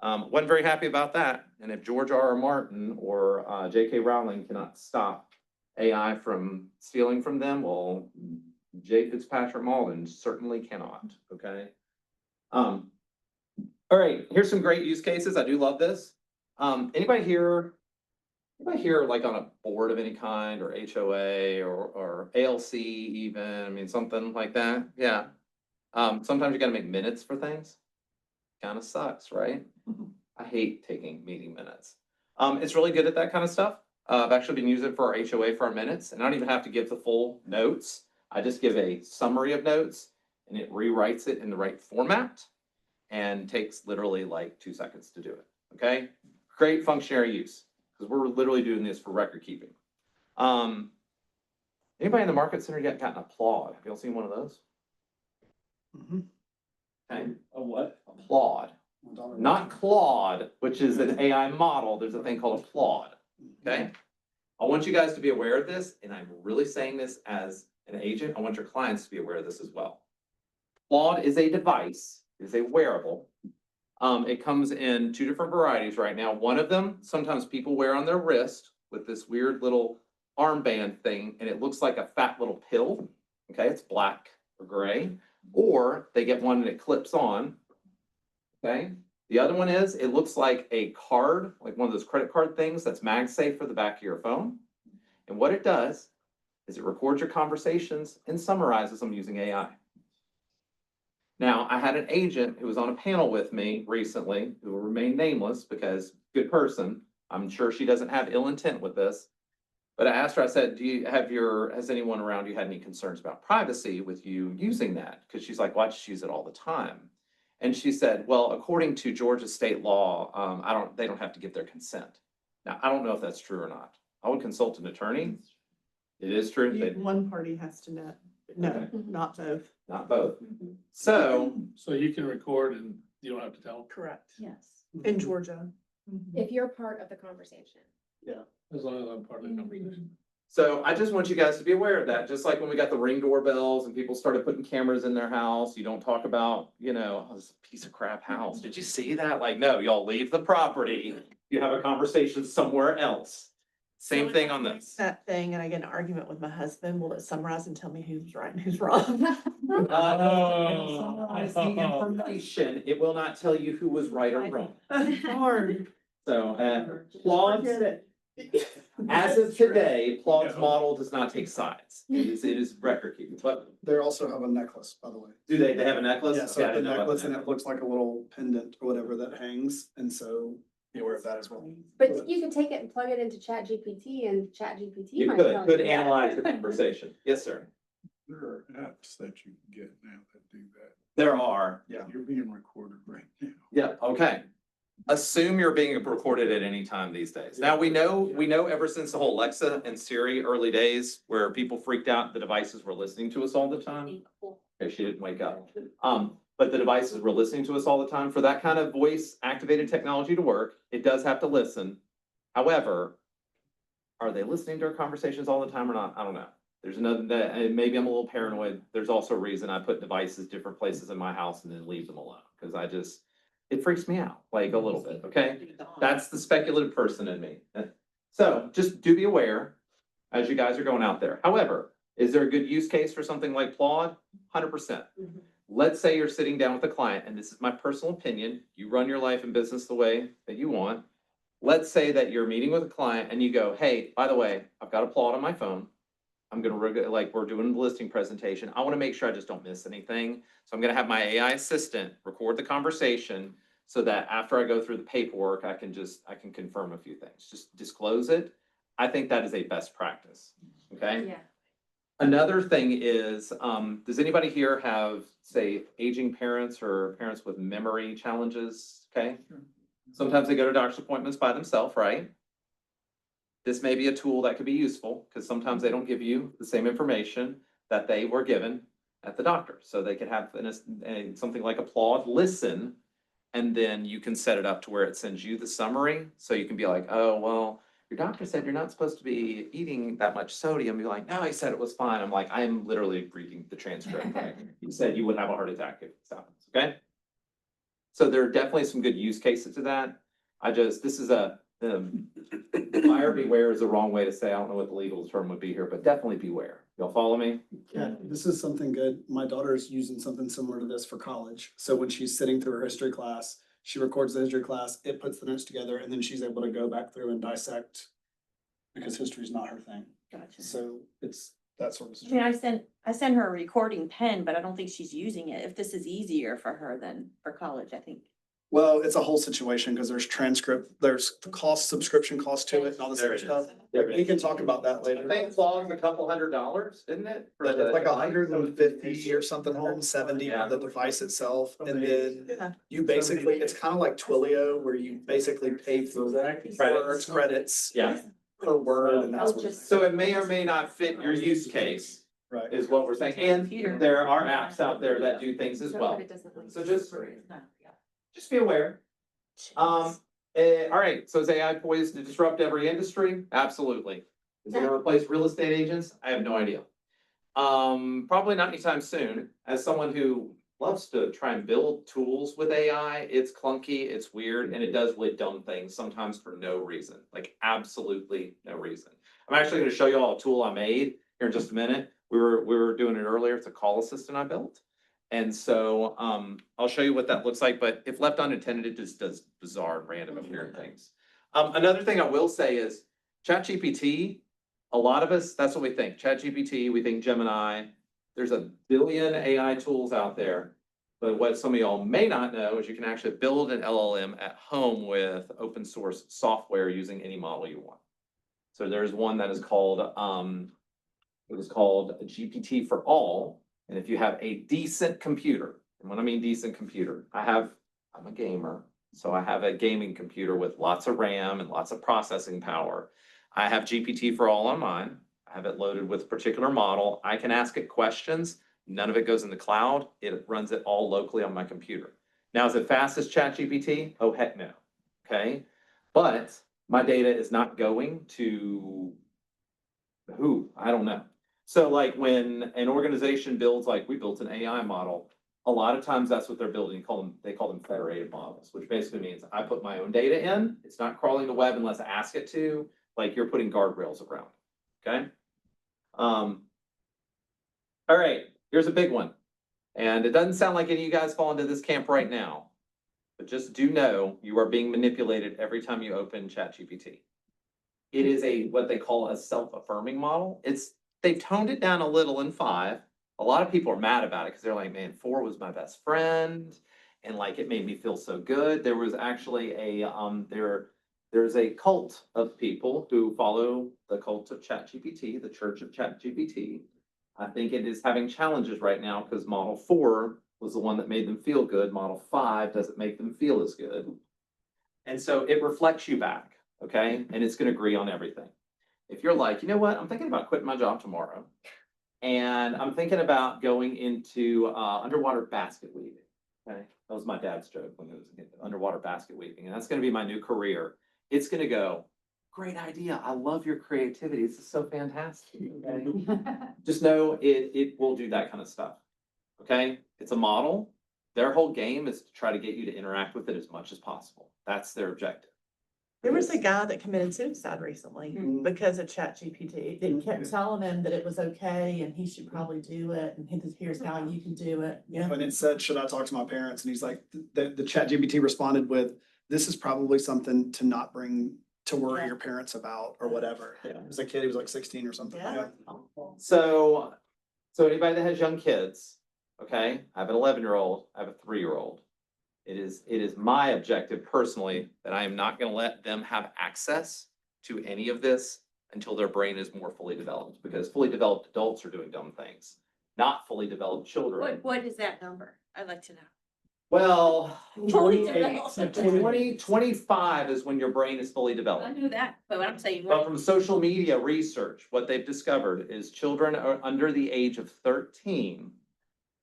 Speaker 3: wasn't very happy about that. And if George R.R. Martin or J.K. Rowling cannot stop AI from stealing from them, well, Patrick Mauldin certainly cannot, okay? All right, here's some great use cases. I do love this. Anybody here like on a board of any kind or HOA or ALC even, I mean, something like that? Yeah. Sometimes you gotta make minutes for things. Kind of sucks, right? I hate taking meeting minutes. It's really good at that kind of stuff. I've actually been using it for our HOA for our minutes, and I don't even have to give the full notes. I just give a summary of notes and it rewrites it in the right format and takes literally like 2 seconds to do it, okay? Great functionary use, because we're literally doing this for record keeping. Anybody in the market center yet gotten applaud? Have y'all seen one of those? Okay.
Speaker 2: A what?
Speaker 3: Applaud. Not Claude, which is an AI model. There's a thing called applaud, okay? I want you guys to be aware of this, and I'm really saying this as an agent. I want your clients to be aware of this as well. Claude is a device, is a wearable. It comes in 2 different varieties right now. One of them, sometimes people wear on their wrist with this weird little armband thing, and it looks like a fat little pill. Okay, it's black or gray. Or they get one and it clips on. Okay. The other one is, it looks like a card, like one of those credit card things that's MagSafe for the back of your phone. And what it does is it records your conversations and summarizes them using AI. Now, I had an agent who was on a panel with me recently, who will remain nameless because good person. I'm sure she doesn't have ill intent with this. But I asked her, I said, has anyone around you had any concerns about privacy with you using that? Because she's like, well, I just use it all the time. And she said, well, according to Georgia state law, they don't have to give their consent. Now, I don't know if that's true or not. I would consult an attorney. It is true.
Speaker 5: One party has to know. No,
Speaker 3: Okay.
Speaker 5: not both.
Speaker 3: Not both. So,
Speaker 9: So you can record and you don't have to tell,
Speaker 5: Correct.
Speaker 6: Yes.
Speaker 5: In Georgia.
Speaker 8: If you're part of the conversation.
Speaker 9: as long as I'm part of the conversation.
Speaker 3: So I just want you guys to be aware of that. Just like when we got the Ring doorbells and people started putting cameras in their house, you don't talk about, oh, this piece of crap house. Did you see that? Like, no, y'all leave the property. You have a conversation somewhere else. Same thing on this.
Speaker 5: That thing, and I get in an argument with my husband, will it summarize and tell me who's right and who's wrong?
Speaker 3: Summarize the information. It will not tell you who was right or wrong.
Speaker 5: Hard.
Speaker 3: So, Claude's, as of today, Claude's model does not take sides. It is record keeping, but
Speaker 1: They also have a necklace, by the way.
Speaker 3: do they have a necklace?
Speaker 1: Yeah, so
Speaker 3: Okay, I
Speaker 1: the
Speaker 3: didn't know about
Speaker 1: necklace
Speaker 3: that.
Speaker 1: and it looks like a little pendant or whatever that hangs, and so be aware of that as well.
Speaker 8: But you could take it and plug it into Chat GPT and Chat GPT
Speaker 3: You
Speaker 8: might
Speaker 3: could
Speaker 8: tell you.
Speaker 3: analyze the conversation. Yes, sir.
Speaker 7: There are apps that you can get now that do that.
Speaker 3: There are.
Speaker 1: Yeah.
Speaker 7: You're being recorded right now.
Speaker 3: Yeah, okay. Assume you're being recorded at any time these days. Now, we know ever since the whole Alexa and Siri early days where people freaked out, the devices were listening to us all the time. Okay, she didn't wake up. But the devices were listening to us all the time. For that kind of voice activated technology to work, it does have to listen. However, are they listening to our conversations all the time or not? I don't know. There's another, maybe I'm a little paranoid. There's also a reason I put devices different places in my house and then leave them alone. Because it freaks me out, like a little bit, okay? That's the speculative person in me. So just do be aware as you guys are going out there. However, is there a good use case for something like Claude? 100%. let's say you're sitting down with a client, and this is my personal opinion, you run your life and business the way that you want. Let's say that you're meeting with a client and you go, hey, by the way, I've got a plot on my phone. I'm gonna, like, we're doing the listing presentation. I wanna make sure I just don't miss anything. So I'm gonna have my AI assistant record the conversation so that after I go through the paperwork, I can confirm a few things. Just disclose it. I think that is a best practice, okay?
Speaker 8: Yeah.
Speaker 3: Another thing is, does anybody here have, say, aging parents or parents with memory challenges? Okay. Sometimes they go to doctor's appointments by themselves, right? This may be a tool that could be useful because sometimes they don't give you the same information that they were given at the doctor. So they could have something like Applaud listen, and then you can set it up to where it sends you the summary. So you can be like, oh, well, your doctor said you're not supposed to be eating that much sodium. You're like, no, he said it was fine. I'm like, I am literally reading the transcript. Right? He said you would have a heart attack if this happens, okay? So there are definitely some good use cases to that. This is buyer beware is the wrong way to say, I don't know what the legal term would be here, but definitely beware. Y'all follow me?
Speaker 1: Yeah, this is something good. My daughter's using something similar to this for college. So when she's sitting through her history class, she records the history class, it puts the notes together, and then she's able to go back through and dissect because history is not her thing.
Speaker 6: Gotcha.
Speaker 1: So it's that sort of
Speaker 6: I mean,
Speaker 1: situation.
Speaker 6: I sent her a recording pen, but I don't think she's using it. If this is easier for her than for college, I think.
Speaker 1: Well, it's a whole situation because there's transcript, there's the cost, subscription cost to it and all this
Speaker 3: There
Speaker 1: other
Speaker 3: it is.
Speaker 1: stuff.
Speaker 3: There it
Speaker 1: We
Speaker 3: is.
Speaker 1: can talk about that
Speaker 3: I
Speaker 1: later.
Speaker 3: think Claude's a couple $100, isn't it? for
Speaker 1: But
Speaker 3: the
Speaker 1: it's like
Speaker 3: device?
Speaker 1: 150 or something home, 70
Speaker 3: Yeah.
Speaker 1: for the device itself. And then
Speaker 5: Yeah.
Speaker 1: you basically, it's kind of like Twilio where you basically pay for words, credits
Speaker 3: Yeah.
Speaker 1: per word and that's what.
Speaker 3: So it may or may not fit your use case,
Speaker 1: Right.
Speaker 3: is what we're saying. And there are apps out there that do things as well.
Speaker 8: But it doesn't like.
Speaker 3: So just be aware. All right, so is AI poised to disrupt every industry? Absolutely. Is it gonna replace real estate agents? I have no idea. Probably not anytime soon. As someone who loves to try and build tools with AI, it's clunky, it's weird, and it does really dumb things sometimes for no reason, like absolutely no reason. I'm actually gonna show you all a tool I made here in just a minute. We were doing it earlier. It's a call assistant I built. And so I'll show you what that looks like, but if left unattended, it just does bizarre and random appearing things. Another thing I will say is ChatGPT, a lot of us, that's what we think. ChatGPT, we think Gemini. There's a billion AI tools out there. But what some of y'all may not know is you can actually build an LLM at home with open source software using any model you want. So there's one that is called, it was called GPT for All. And if you have a decent computer, and when I mean decent computer, I'm a gamer, so I have a gaming computer with lots of RAM and lots of processing power. I have GPT for All on mine. I have it loaded with a particular model. I can ask it questions. None of it goes in the cloud. It runs it all locally on my computer. Now, is it fast as ChatGPT? Oh, heck no. Okay. But my data is not going to who? I don't know. So like when an organization builds, like we built an AI model, a lot of times that's what they're building. They call them federated models, which basically means I put my own data in. It's not crawling the web unless I ask it to, like you're putting guardrails around. Okay. All right, here's a big one. And it doesn't sound like any of you guys fall into this camp right now, but just do know you are being manipulated every time you open ChatGPT. It is what they call a self-affirming model. They've toned it down a little in 5. A lot of people are mad about it because they're like, man, 4 was my best friend. And like, it made me feel so good. There was actually there's a cult of people who follow the cult of ChatGPT, the church of ChatGPT. I think it is having challenges right now because Model 4 was the one that made them feel good. Model 5 doesn't make them feel as good. And so it reflects you back, okay? And it's going to agree on everything. If you're like, you know what, I'm thinking about quitting my job tomorrow, and I'm thinking about going into underwater basket weaving, okay? That was my dad's joke when it was underwater basket weaving, and that's going to be my new career. It's going to go, great idea. I love your creativity. This is so fantastic. Okay? Just know it will do that kind of stuff, okay? It's a model. Their whole game is to try to get you to interact with it as much as possible. That's their objective.
Speaker 5: There was a guy that committed suicide recently
Speaker 1: Mhm.
Speaker 5: because of ChatGPT. They kept telling him that it was okay and he should probably do it, and here's how you can do it, yeah.
Speaker 1: When it said, should I talk to my parents? And he's like, the chat GPT responded with, this is probably something to not bring, to worry
Speaker 5: Yeah.
Speaker 1: your parents about or whatever.
Speaker 3: Yeah.
Speaker 1: It was a kid, he was like 16 or something.
Speaker 5: Yeah.
Speaker 3: So, so anybody that has young kids, okay, I have an 11-year-old, I have a 3-year-old. It is my objective personally that I am not gonna let them have access to any of this until their brain is more fully developed, because fully developed adults are doing dumb things, not fully developed children.
Speaker 6: What is that number? I'd like to know.
Speaker 3: Well,
Speaker 6: Fully
Speaker 3: 25 is when your brain is fully
Speaker 6: I
Speaker 3: developed.
Speaker 6: knew that, but what I'm saying,
Speaker 3: But
Speaker 6: what,
Speaker 3: from social media research, what they've discovered is children are under the age of 13.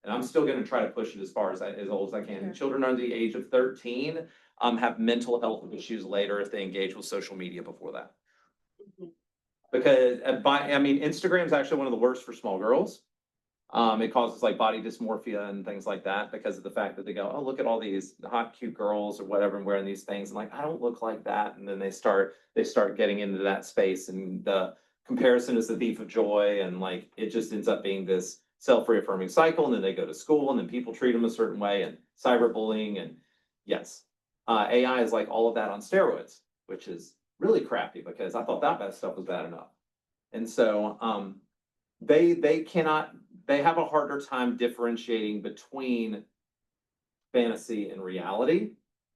Speaker 3: And I'm still gonna try to push it as far as old as I can.
Speaker 6: Sure.
Speaker 3: Children under the age of 13 have mental health issues later if they engage with social media before that.
Speaker 6: Mhm.
Speaker 3: Because Instagram is actually one of the worst for small girls. It causes like body dysmorphia and things like that because of the fact that they go, oh, look at all these hot, cute girls or whatever and wearing these things. And like, I don't look like that. And then they start getting into that space, and the comparison is the thief of joy. And like, it just ends up being this self-reaffirming cycle. And then they go to school and then people treat them a certain way, and cyberbullying. And yes, AI is like all of that on steroids, which is really crappy because I thought that bad stuff was bad enough. And so, they have a harder time differentiating between fantasy and reality,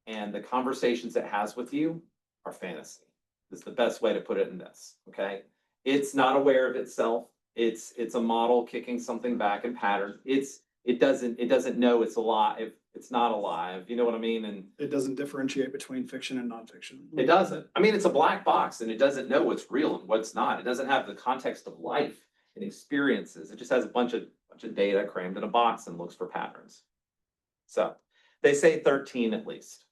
Speaker 3: and the conversations it has with you are fantasy. Is the best way to put it in this, okay? It's not aware of itself. It's a model kicking something back in patterns. It doesn't know it's alive. It's not alive. You know what I mean? And
Speaker 1: It doesn't differentiate between fiction and nonfiction.
Speaker 3: it doesn't. I mean, it's a black box and it doesn't know what's real and what's not. It doesn't have the context of life and experiences. It just has a bunch of data crammed in a box and looks for patterns. So they say 13 at least.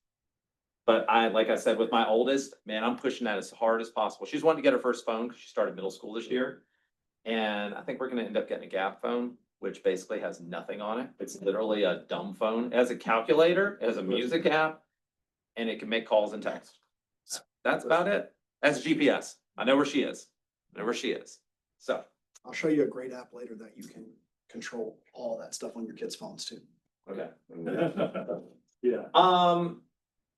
Speaker 3: But like I said, with my oldest, man, I'm pushing that as hard as possible. She's wanting to get her first phone because she started middle school this year. And I think we're gonna end up getting a Gap phone, which basically has nothing on it. It's literally a dumb phone. It has a calculator, it has a music app, and it can make calls and text. That's about it. That's GPS. I know where she is. I know where she is. So,
Speaker 1: I'll show you a great app later that you can control all that stuff on your kids' phones too.
Speaker 3: okay.
Speaker 9: Yeah.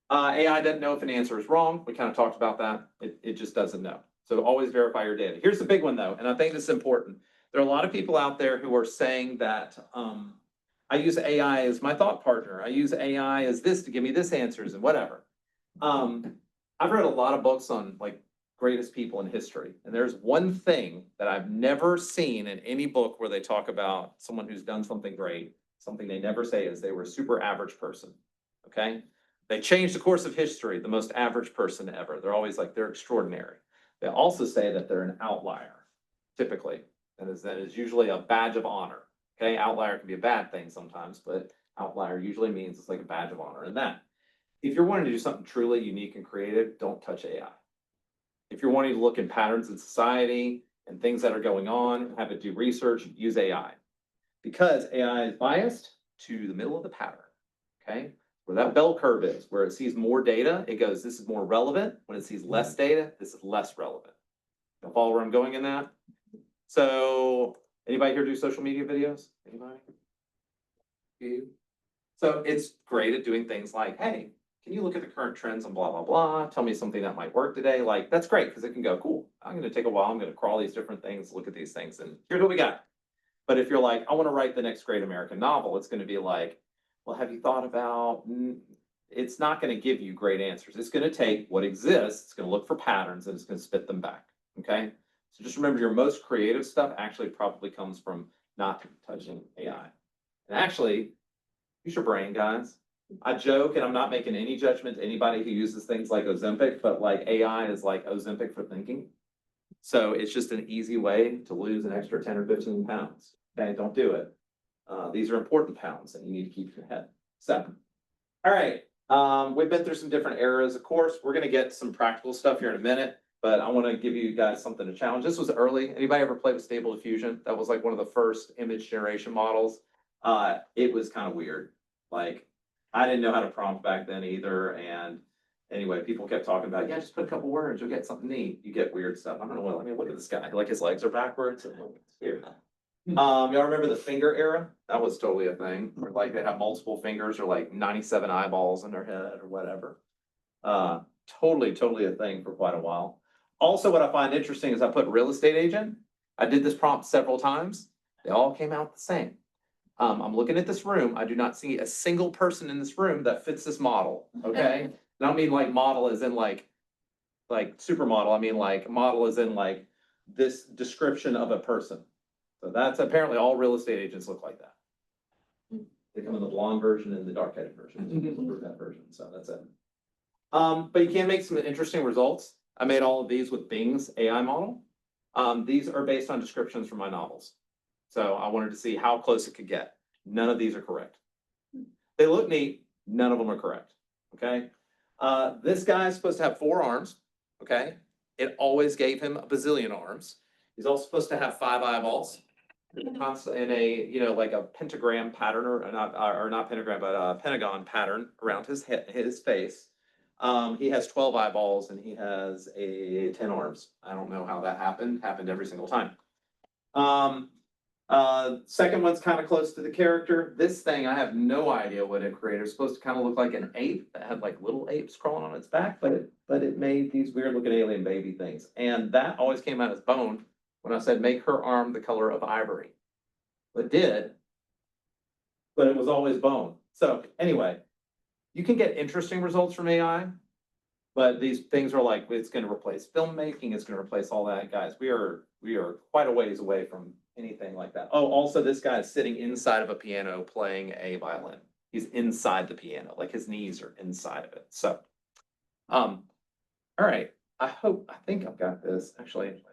Speaker 3: AI doesn't know if an answer is wrong. We kind of talked about that. It just doesn't know. So always verify your data. Here's the big one though, and I think this is important. There are a lot of people out there who are saying that I use AI as my thought partner. I use AI as this to give me this answers and whatever. I've read a lot of books on like greatest people in history, and there's one thing that I've never seen in any book where they talk about someone who's done something great. Something they never say is they were a super average person. Okay. They changed the course of history, the most average person ever. They're always like, they're extraordinary. They also say that they're an outlier, typically. That is usually a badge of honor. Okay, outlier can be a bad thing sometimes, but outlier usually means it's like a badge of honor. And that, if you're wanting to do something truly unique and creative, don't touch AI. If you're wanting to look in patterns in society and things that are going on, have it do research, use AI. Because AI is biased to the middle of the pattern, okay? Where that bell curve is, where it sees more data, it goes, this is more relevant. When it sees less data, this is less relevant. You follow where I'm going in that? So, anybody here do social media videos? Anybody? You? So it's great at doing things like, hey, can you look at the current trends and blah, blah, blah, tell me something that might work today? Like, that's great, because it can go, cool, I'm gonna take a while, I'm gonna crawl these different things, look at these things, and here's what we got. But if you're like, I wanna write the next great American novel, it's gonna be like, well, have you thought about, it's not gonna give you great answers. It's gonna take what exists, it's gonna look for patterns, and it's gonna spit them back, okay? So just remember, your most creative stuff actually probably comes from not touching AI. And actually, use your brain, guys. I joke, and I'm not making any judgment to anybody who uses things like Ozempic, but like AI is like Ozempic for thinking. So it's just an easy way to lose an extra 10 or 15 pounds. Okay, don't do it. These are important pounds that you need to keep in your head. So, all right. We've been through some different eras. Of course, we're gonna get some practical stuff here in a minute, but I want to give you guys something to challenge. This was early. Anybody ever play with Stable Diffusion? That was like one of the first image generation models. It was kind of weird. Like, I didn't know how to prompt back then either. And Anyway, people kept talking about, yeah, just put a couple words, you'll get something neat. You get weird stuff. I don't know, well, I mean, look at this guy, like his legs are backwards. And it's weird. Y'all remember the finger era? That was totally a thing, where like they have multiple fingers or like 97 eyeballs in their head or whatever. Totally a thing for quite a while. Also, what I find interesting is I put real estate agent. I did this prompt several times. They all came out the same. I'm looking at this room. I do not see a single person in this room that fits this model, okay? I don't mean like model as in like supermodel. I mean like model as in like this description of a person. So that's apparently all real estate agents look like that. They come in the blonde version and the dark-headed version, that version, so that's it. But you can make some interesting results. I made all of these with Bing's AI model. These are based on descriptions from my novels. So I wanted to see how close it could get. None of these are correct. They look neat, none of them are correct, okay? This guy is supposed to have 4 arms, okay? It always gave him a bazillion arms. He's also supposed to have 5 eyeballs in a, you know, like a pentagram pattern or not pentagram, but a pentagon pattern around his head, his face. He has 12 eyeballs and he has 10 arms. I don't know how that happened every single time. Second one's kind of close to the character. This thing, I have no idea what it created. It's supposed to kind of look like an ape that had like little apes crawling on its back, but it made these weird looking alien baby things. And that always came out as bone when I said, make her arm the color of ivory. It did, but it was always bone. So anyway, you can get interesting results from AI, but these things are like, it's gonna replace filmmaking, it's gonna replace all that, guys. We are quite a ways away from anything like that. Oh, also this guy is sitting inside of a piano playing a violin. He's inside the piano, like his knees are inside of it. So, all right. I think I've got this. Actually,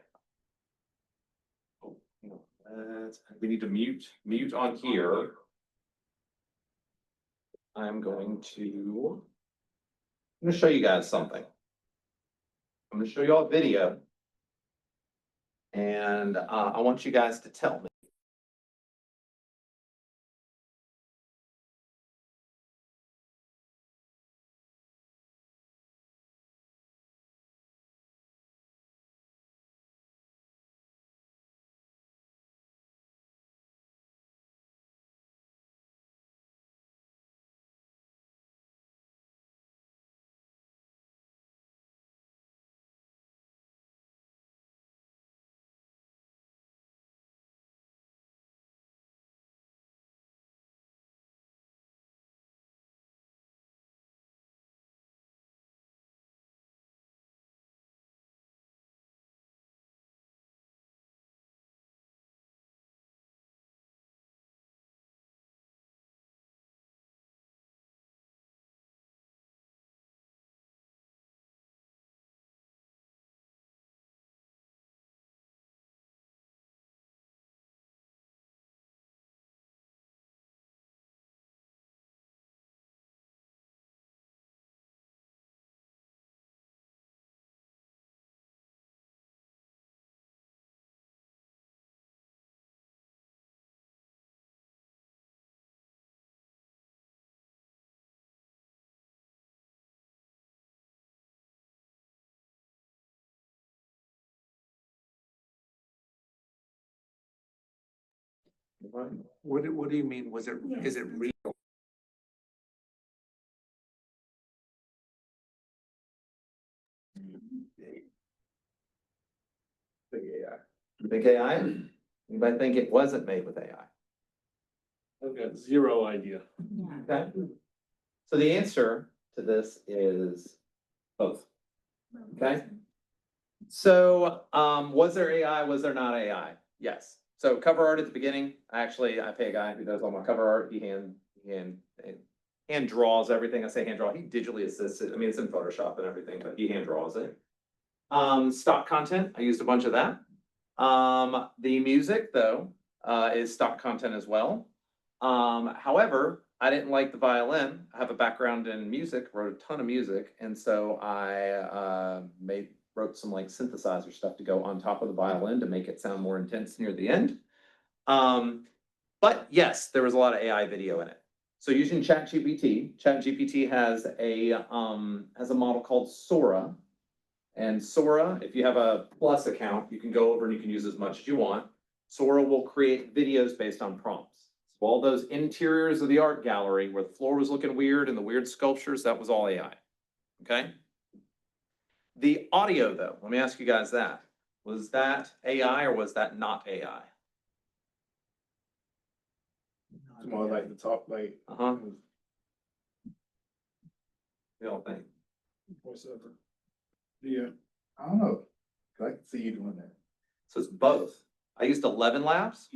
Speaker 3: oh, we need to mute on here. I'm going to show you guys something. I'm going to show you all a video. And I want you guys to tell me.
Speaker 9: What do you mean? Is it real?
Speaker 3: Big AI. You think AI? Anybody think it wasn't made with AI?
Speaker 9: I've got zero idea.
Speaker 3: Okay. So the answer to this is both. Okay. So, was there AI? Was there not AI? Yes. So cover art at the beginning, actually, I pay a guy who does all my cover art. He hand draws everything. I say hand draw. He digitally assists it. I mean, it's in Photoshop and everything, but he hand draws it. Stock content. I used a bunch of that. The music though, is stock content as well. However, I didn't like the violin. I have a background in music, wrote a ton of music. And so I, wrote some like synthesizer stuff to go on top of the violin to make it sound more intense near the end. But yes, there was a lot of AI video in it. So using ChatGPT has a model called Sora. And Sora, if you have a Plus account, you can go over and you can use as much as you want. Sora will create videos based on prompts. So all those interiors of the art gallery where the floor was looking weird and the weird sculptures, that was all AI. Okay? The audio though, let me ask you guys that. Was that AI or was that not AI?
Speaker 7: It's more like the talk, like.
Speaker 3: Uh-huh. You don't think?
Speaker 1: Voiceover. Yeah.
Speaker 7: I don't know. I can see you doing that.
Speaker 3: So it's both. I used 11 Labs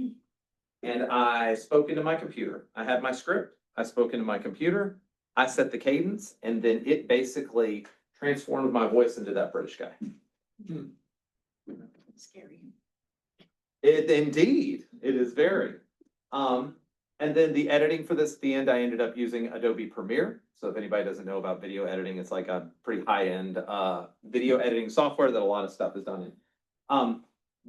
Speaker 3: and I spoke into my computer. I had my script. I spoke into my computer. I set the cadence and then it basically transformed my voice into that British guy.
Speaker 6: Scary.
Speaker 3: It indeed, it is very. And then the editing for this, at the end, I ended up using Adobe Premiere. So if anybody doesn't know about video editing, it's like a pretty high-end video editing software that a lot of stuff is done in.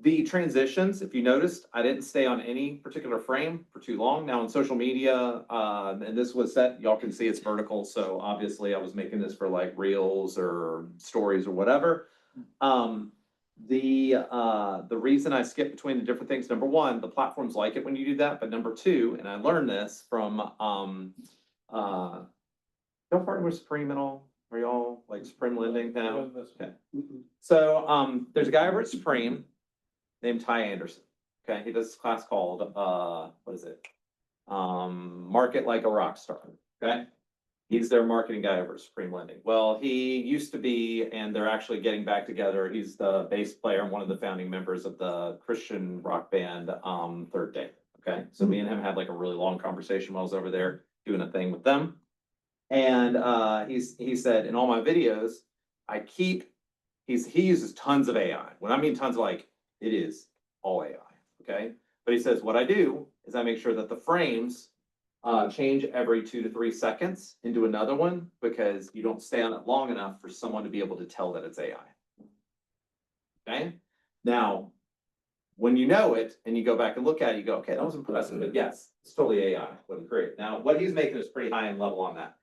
Speaker 3: The transitions, if you noticed, I didn't stay on any particular frame for too long. Now in social media, and this was set, y'all can see it's vertical. So obviously I was making this for like reels or stories or whatever. The reason I skip between the different things, number one, the platforms like it when you do that, but number two, and I learned this from y'all partner with Supreme and all? Are y'all like Supreme Lending now? Okay. So there's a guy over at Supreme named Ty Anderson. Okay, he does this class called what is it? Market Like a Rock Star. Okay. He's their marketing guy over at Supreme Lending. Well, he used to be, and they're actually getting back together. He's the bass player and one of the founding members of the Christian rock band Third Day. Okay, so me and him had like a really long conversation while I was over there doing a thing with them. And he said in all my videos, he uses tons of AI. When I mean tons, like it is all AI. Okay, but he says what I do is I make sure that the frames change every 2 to 3 seconds into another one because you don't stay on it long enough for someone to be able to tell that it's AI. Okay, now when you know it and you go back and look at it, you go, okay, that was impressive, but yes, it's totally AI what he created. Now, what he's making is pretty high end level on that.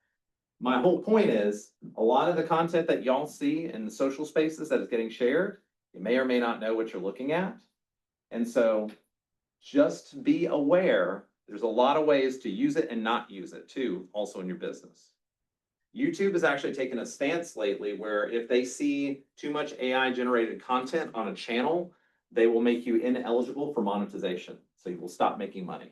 Speaker 3: My whole point is a lot of the content that y'all see in the social spaces that is getting shared, you may or may not know what you're looking at. And so just be aware, there's a lot of ways to use it and not use it too, also in your business. YouTube has actually taken a stance lately where if they see too much AI generated content on a channel, they will make you ineligible for monetization. So you will stop making money.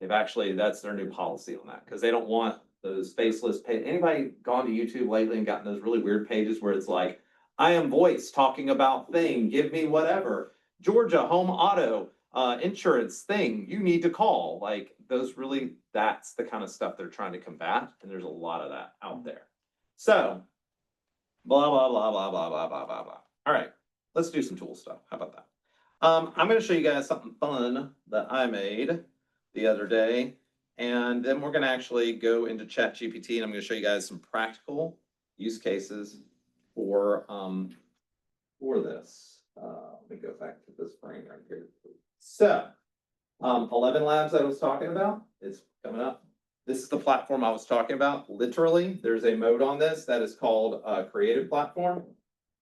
Speaker 3: That's their new policy on that because they don't want those faceless anybody gone to YouTube lately and gotten those really weird pages where it's like, I am voice talking about thing, give me whatever. Georgia home auto insurance thing, you need to call. Like those really, that's the kind of stuff they're trying to combat. And there's a lot of that out there. So blah, blah, blah, blah, blah, blah, blah, blah, blah. All right, let's do some tool stuff. How about that? I'm going to show you guys something fun that I made the other day. And then we're going to actually go into ChatGPT and I'm going to show you guys some practical use cases for this. Let me go back to this frame right here. So 11 Labs that I was talking about is coming up. This is the platform I was talking about. Literally, there's a mode on this that is called Creative Platform.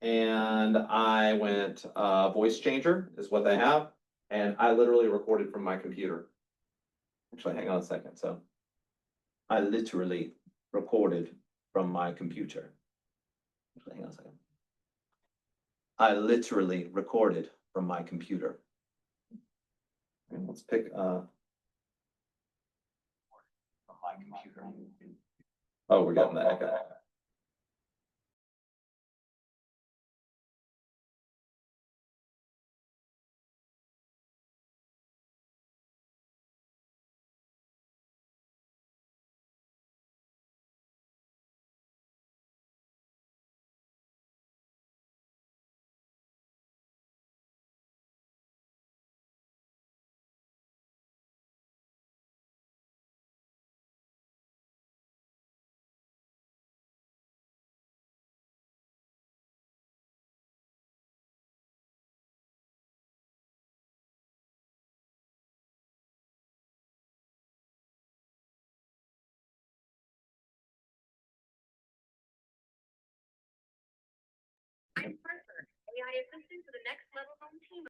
Speaker 3: And I went Voice Changer is what they have. And I literally recorded from my computer. Actually, hang on a second. So I literally recorded from my computer. Actually, hang on a second. I literally recorded from my computer. And let's pick from my computer. Oh, we're getting the echo.
Speaker 8: assistance to the next level home team.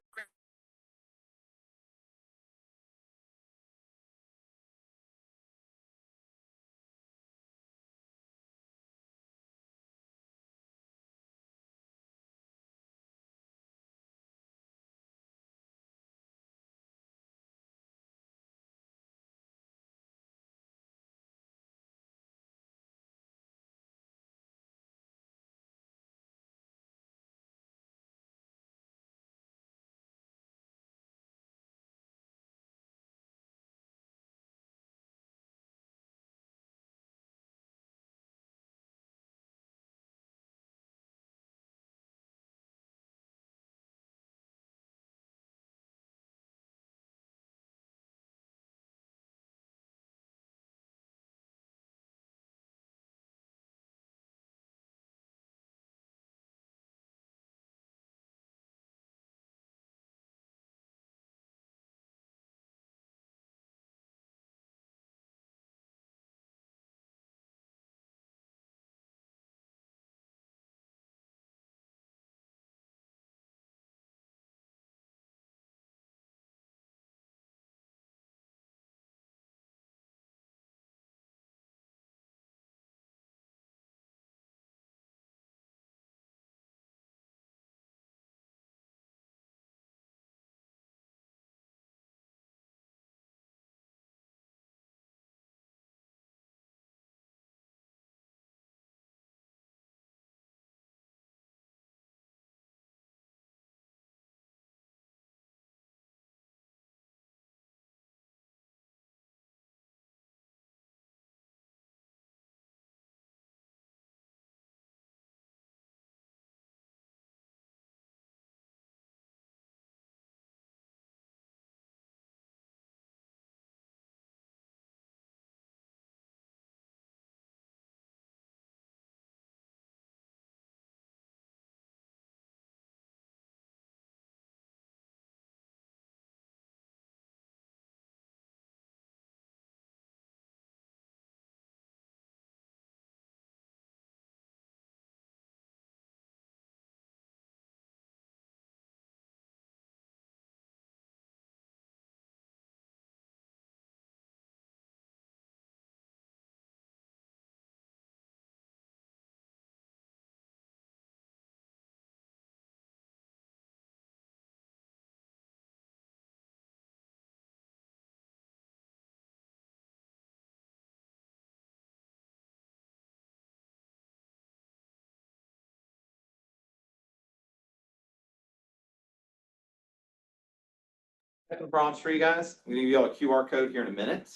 Speaker 3: Second prompts for you guys. I'm gonna give you all a QR code here in a minute.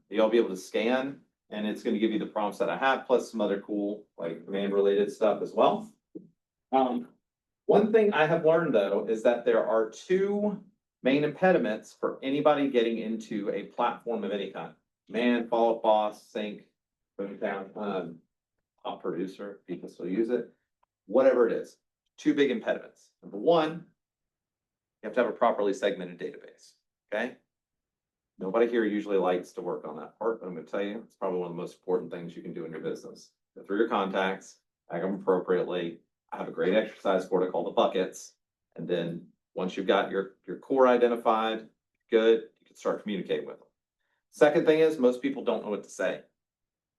Speaker 3: You'll be able to scan, and it's gonna give you the prompts that I have, plus some other cool, like command-related stuff as well. One thing I have learned though, is that there are two main impediments for anybody getting into a platform of any kind. Man, follow boss, sync, boom down, top producer, people still use it, whatever it is. Two big impediments. Number one, you have to have a properly segmented database, okay? Nobody here usually likes to work on that part, but I'm gonna tell you, it's probably one of the most important things you can do in your business. Go through your contacts, tag them appropriately. I have a great exercise for it called the buckets. And then once you've got your core identified, good, you can start communicating with them. Second thing is, most people don't know what to say.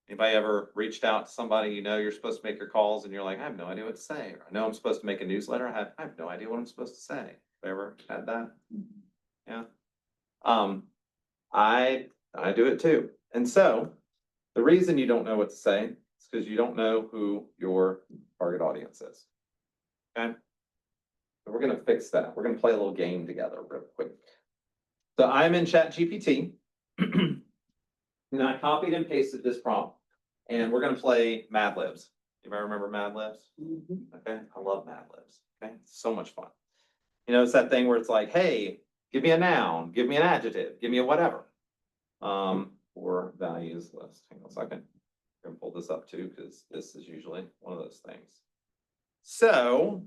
Speaker 3: Anybody ever reached out to somebody, you know, you're supposed to make your calls and you're like, I have no idea what to say. Or I know I'm supposed to make a newsletter. I have no idea what I'm supposed to say. Ever had that? Yeah. I do it too. And so the reason you don't know what to say is because you don't know who your target audience is. Okay. So we're gonna fix that. We're gonna play a little game together real quick. So I'm in ChatGPT. And I copied and pasted this prompt. And we're gonna play Mad Libs. Anybody remember Mad Libs? Okay, I love Mad Libs. Okay, it's so much fun. You know, it's that thing where it's like, hey, give me a noun, give me an adjective, give me a whatever. Or values list. Hang on a second. I'm gonna pull this up too, because this is usually one of those things. So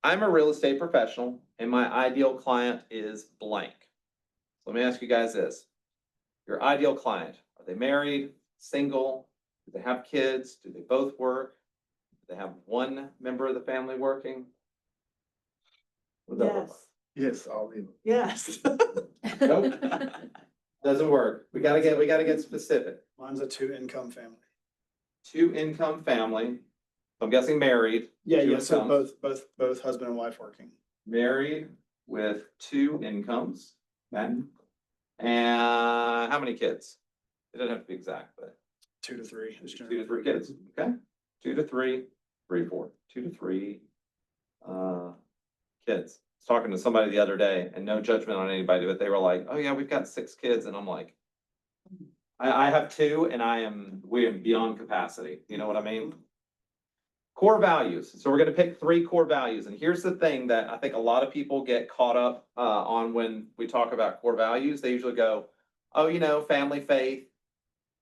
Speaker 3: I'm a real estate professional and my ideal client is blank. So let me ask you guys this. Your ideal client, are they married, single? Do they have kids? Do they both work? Do they have one member of the family working? What does that look
Speaker 5: Yes,
Speaker 7: Yes, all in.
Speaker 5: yes.
Speaker 3: Nope. Doesn't work. We gotta get specific.
Speaker 1: Mine's a two-income family.
Speaker 3: Two income family. I'm guessing married.
Speaker 1: Yeah,
Speaker 3: Two
Speaker 1: yeah, so
Speaker 3: incomes.
Speaker 1: both husband and wife working.
Speaker 3: Married with two incomes. Okay. And how many kids? It doesn't have to be exact, but
Speaker 1: 2 to 3 is
Speaker 3: 2 to
Speaker 1: generally.
Speaker 3: 3 kids. Okay. 2 to 3, 3 to 4, 2 to 3 kids. I was talking to somebody the other day, and no judgment on anybody, but they were like, "Oh yeah, we've got 6 kids," and I'm like, I have 2, and we am beyond capacity. You know what I mean? Core values. So we're gonna pick 3 core values, and here's the thing that I think a lot of people get caught up on when we talk about core values. They usually go, "Oh, family, faith,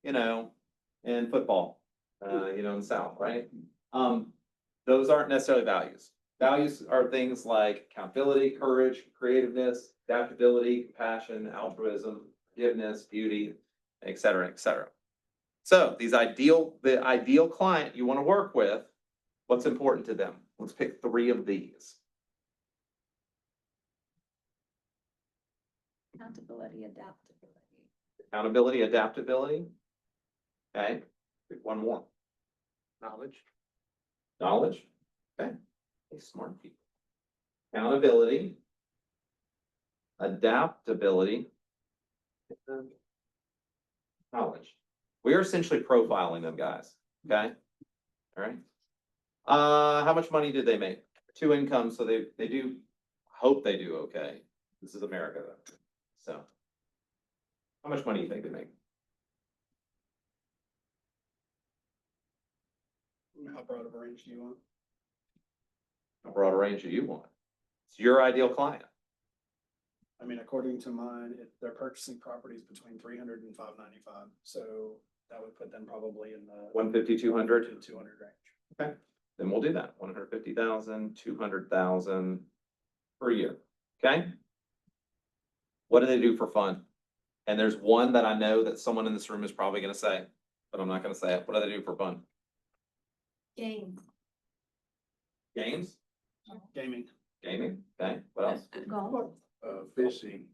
Speaker 3: and football, in the South, right?" Those aren't necessarily values. Values are things like accountability, courage, creativeness, adaptability, compassion, altruism, forgiveness, beauty, et cetera, et cetera. So the ideal client you want to work with, what's important to them? Let's pick 3 of these.
Speaker 6: Accountability, adaptability.
Speaker 3: Accountability, adaptability. Okay, pick one more.
Speaker 9: Knowledge.
Speaker 3: Knowledge. Okay, hey, smart people. Accountability. Adaptability. And knowledge. We are essentially profiling them, guys. Okay. All right. How much money did they make? 2 incomes, so they do hope they do okay. This is America though. So how much money do you think they make?
Speaker 1: How broad of a range do you want?
Speaker 3: How broad a range do you want? It's your ideal client.
Speaker 1: I mean, according to mine, they're purchasing properties between 300 and 595, so that would put them probably in the
Speaker 3: 150, 200?
Speaker 1: to 200 range.
Speaker 3: Okay, then we'll do that. 150,000, 200,000 per year. Okay. What do they do for fun? And there's one that I know that someone in this room is probably gonna say, but I'm not gonna say it. What do they do for fun?
Speaker 6: Games.
Speaker 3: Games?
Speaker 1: Gaming.
Speaker 3: Gaming? Okay, what else?
Speaker 6: Golf.
Speaker 7: Fishing.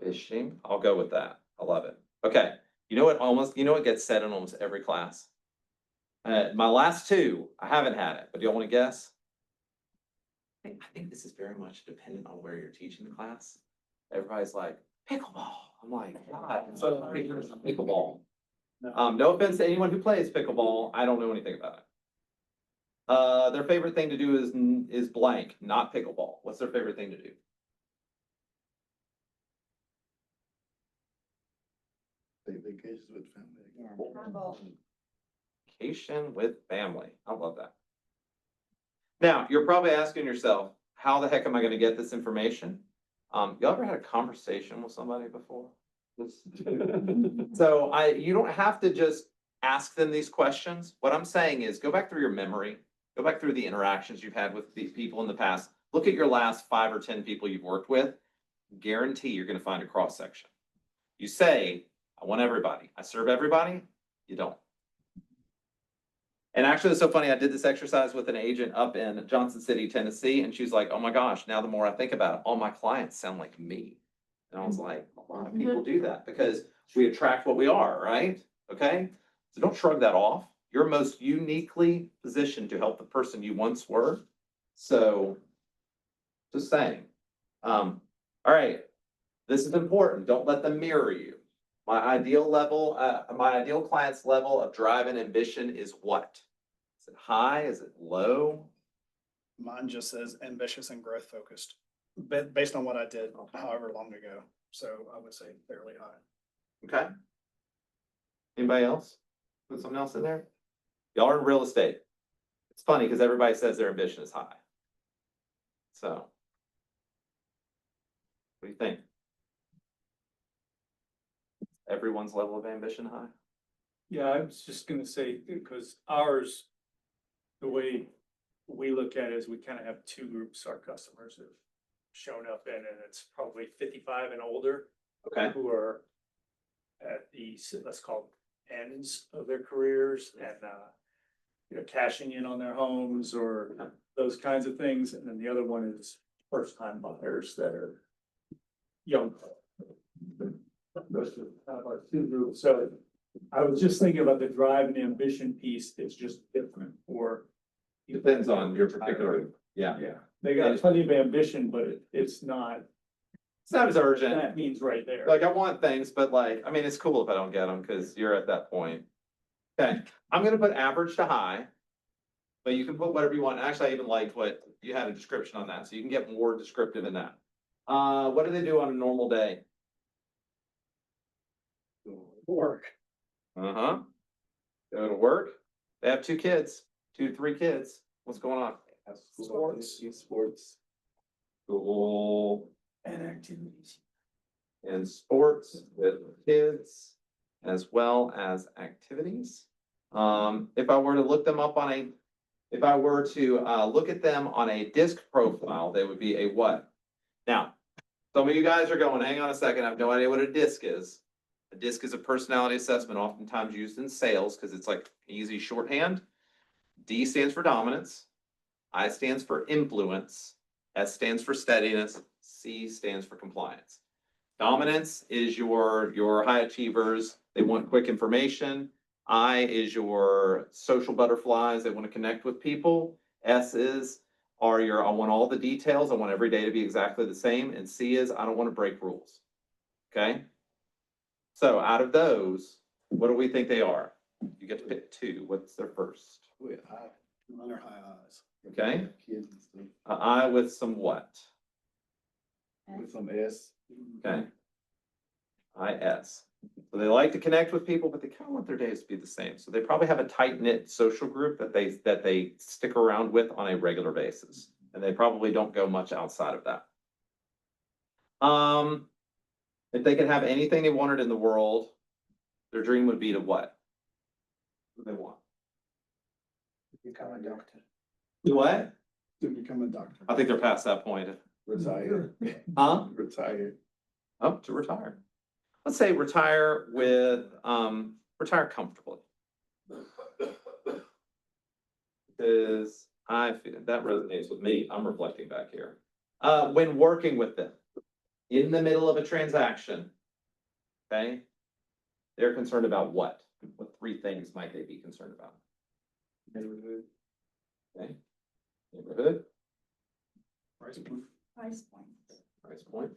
Speaker 3: Fishing, I'll go with that. I love it. Okay, you know what gets said in almost every class? My last 2, I haven't had it, but do y'all wanna guess? I think this is very much dependent on where you're teaching the class. Everybody's like, pickleball. I'm like, God, it's so pickleball. No offense to anyone who plays pickleball, I don't know anything about it. Their favorite thing to do is blank, not pickleball. What's their favorite thing to do?
Speaker 7: Take vacations with family.
Speaker 3: Vacation with family. I love that. Now, you're probably asking yourself, how the heck am I gonna get this information? Y'all ever had a conversation with somebody before? So you don't have to just ask them these questions. What I'm saying is go back through your memory, go back through the interactions you've had with these people in the past. Look at your last 5 or 10 people you've worked with. Guarantee you're gonna find a cross section. You say, I want everybody. I serve everybody. You don't. And actually, it's so funny. I did this exercise with an agent up in Johnson City, Tennessee, and she's like, "Oh my gosh, now the more I think about it, all my clients sound like me." And I was like, a lot of people do that because we attract what we are, right? Okay. So don't shrug that off. You're most uniquely positioned to help the person you once were. So just saying. All right. This is important. Don't let them mirror you. My ideal client's level of drive and ambition is what? Is it high? Is it low?
Speaker 1: Mine just says ambitious and growth focused, based on what I did however long ago. So I would say fairly high.
Speaker 3: Okay. Anybody else? Put something else in there? Y'all are in real estate. It's funny because everybody says their ambition is high. So, what do you think? Everyone's level of ambition high?
Speaker 2: Yeah, I was just gonna say, because ours, the way we look at it is we kind of have 2 groups our customers have shown up in, and it's probably 55 and older
Speaker 3: Okay.
Speaker 2: who are at the, let's call it ends of their careers and, cashing in on their homes or those kinds of things. And then the other one is first-time buyers that are young. Those are kind of our two groups, so I was just thinking about the drive and ambition piece, it's just different for.
Speaker 3: Depends on your particular, yeah.
Speaker 2: Yeah, they got plenty of ambition, but it's not,
Speaker 3: It's not as urgent.
Speaker 2: that means right there.
Speaker 3: Like, I want things, but like, I mean, it's cool if I don't get them, cause you're at that point. Okay, I'm gonna put average to high. But you can put whatever you want. Actually, I even liked what you had a description on that, so you can get more descriptive in that. What do they do on a normal day?
Speaker 1: Work.
Speaker 3: Uh-huh. Go to work. They have 2 kids, 2 to 3 kids. What's going on?
Speaker 7: Sports.
Speaker 3: School
Speaker 2: And activities.
Speaker 3: and sports with kids, as well as activities. If I were to look them up on a, if I were to, look at them on a disc profile, they would be a what? Now, some of you guys are going, hang on a second, I have no idea what a disc is. A disc is a personality assessment, oftentimes used in sales, because it's like easy shorthand. D stands for dominance, I stands for influence, S stands for steadiness, C stands for compliance. Dominance is your high achievers, they want quick information. I is your social butterflies, they want to connect with people. S are your, I want all the details, I want every day to be exactly the same. And C is, I don't want to break rules. Okay? So out of those, what do we think they are? You get to pick 2. What's their first?
Speaker 7: With high,
Speaker 1: Under high eyes.
Speaker 3: Okay?
Speaker 7: kids and stuff,
Speaker 3: I with some what?
Speaker 7: with some S.
Speaker 3: Okay. IS. So they like to connect with people, but they kind of want their days to be the same. So they probably have a tight-knit social group that they stick around with on a regular basis. And they probably don't go much outside of that. If they could have anything they wanted in the world, their dream would be to what? What do they want?
Speaker 1: Become a doctor.
Speaker 3: Do what?
Speaker 1: To become a doctor.
Speaker 3: I think they're past that point.
Speaker 7: Retire.
Speaker 3: Huh?
Speaker 7: Retire.
Speaker 3: Oh, to retire. Let's say retire with, retire comfortably. Because I feel that resonates with me. I'm reflecting back here. When working with them, in the middle of a transaction, okay? They're concerned about what? What 3 things might they be concerned about?
Speaker 7: Neighborhood.
Speaker 3: Okay? Neighborhood,
Speaker 1: Price point.
Speaker 6: Price points.
Speaker 3: price point.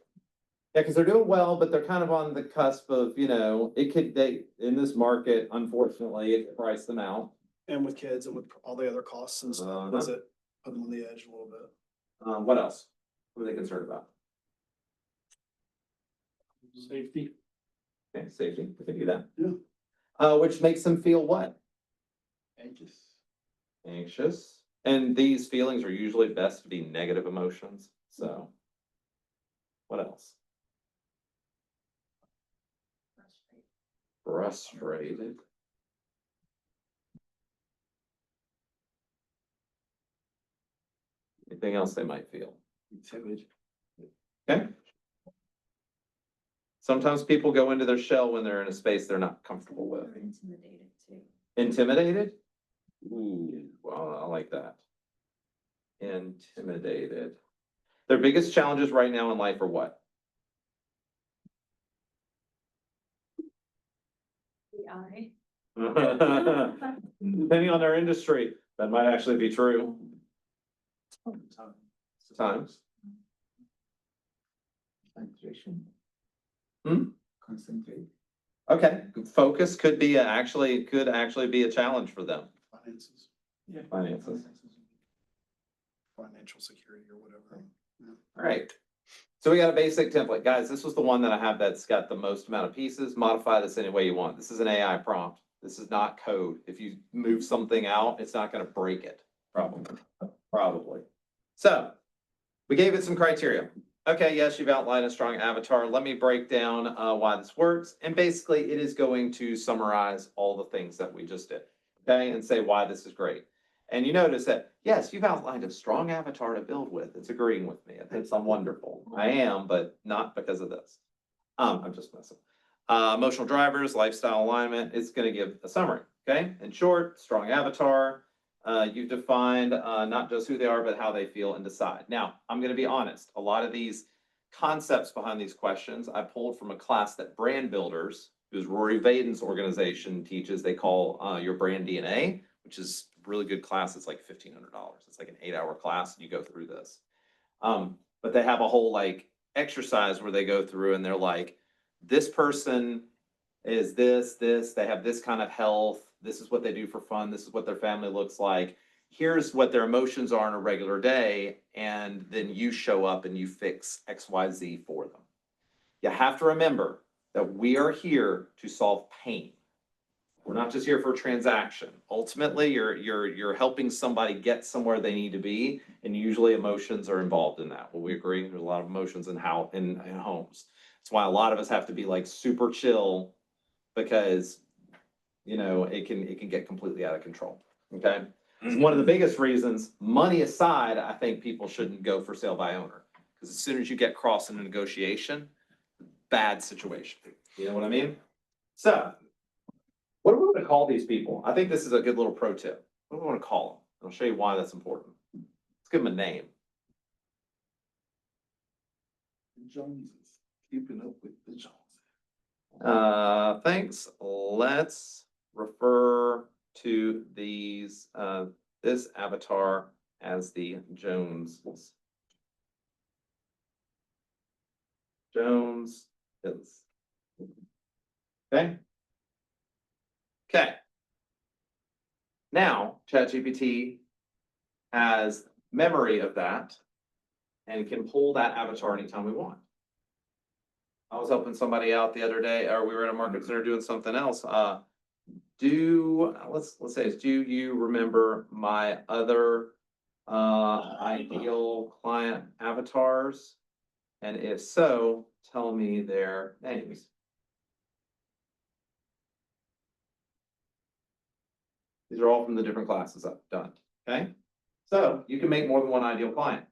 Speaker 3: Yeah, because they're doing well, but they're kind of on the cusp of, in this market, unfortunately, it could price them out.
Speaker 1: And with kids and with all the other costs and stuff, does it put them on the edge a little bit?
Speaker 3: What else? What are they concerned about?
Speaker 2: Safety.
Speaker 3: Okay, safety, we can do that.
Speaker 1: Yeah.
Speaker 3: Which makes them feel what?
Speaker 7: Anxious.
Speaker 3: Anxious. And these feelings are usually best to be negative emotions, so. What else? Frustrated. Anything else they might feel?
Speaker 7: Timid.
Speaker 3: Okay. Sometimes people go into their shell when they're in a space they're not comfortable with.
Speaker 6: Intimidated too.
Speaker 3: Intimidated? Ooh, well, I like that. Intimidated. Their biggest challenges right now in life are what?
Speaker 6: The eye.
Speaker 3: Depending on their industry, that might actually be true. Times.
Speaker 7: Concentration.
Speaker 3: Hmm?
Speaker 7: Concentrate.
Speaker 3: Okay, focus could actually be a challenge for them.
Speaker 1: Finances,
Speaker 3: Finances.
Speaker 1: financial security or whatever.
Speaker 3: All right. So we got a basic template. Guys, this was the one that I have that's got the most amount of pieces. Modify this any way you want. This is an AI prompt. This is not code. If you move something out, it's not gonna break it, probably. So, we gave it some criteria. Okay, yes, you've outlined a strong avatar. Let me break down why this works. And basically, it is going to summarize all the things that we just did, okay, and say why this is great. And you notice that, yes, you've outlined a strong avatar to build with. It's agreeing with me. It thinks I'm wonderful. I am, but not because of this. I'm just messing. Emotional drivers, lifestyle alignment, it's gonna give a summary, okay? In short, strong avatar, you've defined, not just who they are, but how they feel and decide. Now, I'm gonna be honest, a lot of these concepts behind these questions, I pulled from a class that Brand Builders, who's Rory Vaden's organization teaches, they call, your brand DNA, which is a really good class. It's like $1,500. It's like an 8-hour class and you go through this. But they have a whole like exercise where they go through and they're like, this person is this, they have this kind of health, this is what they do for fun, this is what their family looks like. Here's what their emotions are in a regular day, and then you show up and you fix XYZ for them. You have to remember that we are here to solve pain. We're not just here for a transaction. Ultimately, you're helping somebody get somewhere they need to be, and usually emotions are involved in that. Will we agree? There's a lot of emotions in homes. That's why a lot of us have to be like super chill, because it can get completely out of control. Okay. It's one of the biggest reasons, money aside, I think people shouldn't go for sale by owner. Because as soon as you get crossed in a negotiation, bad situation. You know what I mean? So, what do we want to call these people? I think this is a good little pro tip. What do we want to call them? I'll show you why that's important. Let's give them a name.
Speaker 7: Joneses, keeping up with the Joneses.
Speaker 3: Thanks. Let's refer to these, this avatar as the Joneses. Jones is. Okay. Okay. Now, ChatGPT has memory of that and can pull that avatar anytime we want. I was helping somebody out the other day, or we were at a market center doing something else. Let's say, do you remember my other ideal client avatars? And if so, tell me their names. These are all from the different classes I've done, okay? So you can make more than one ideal client.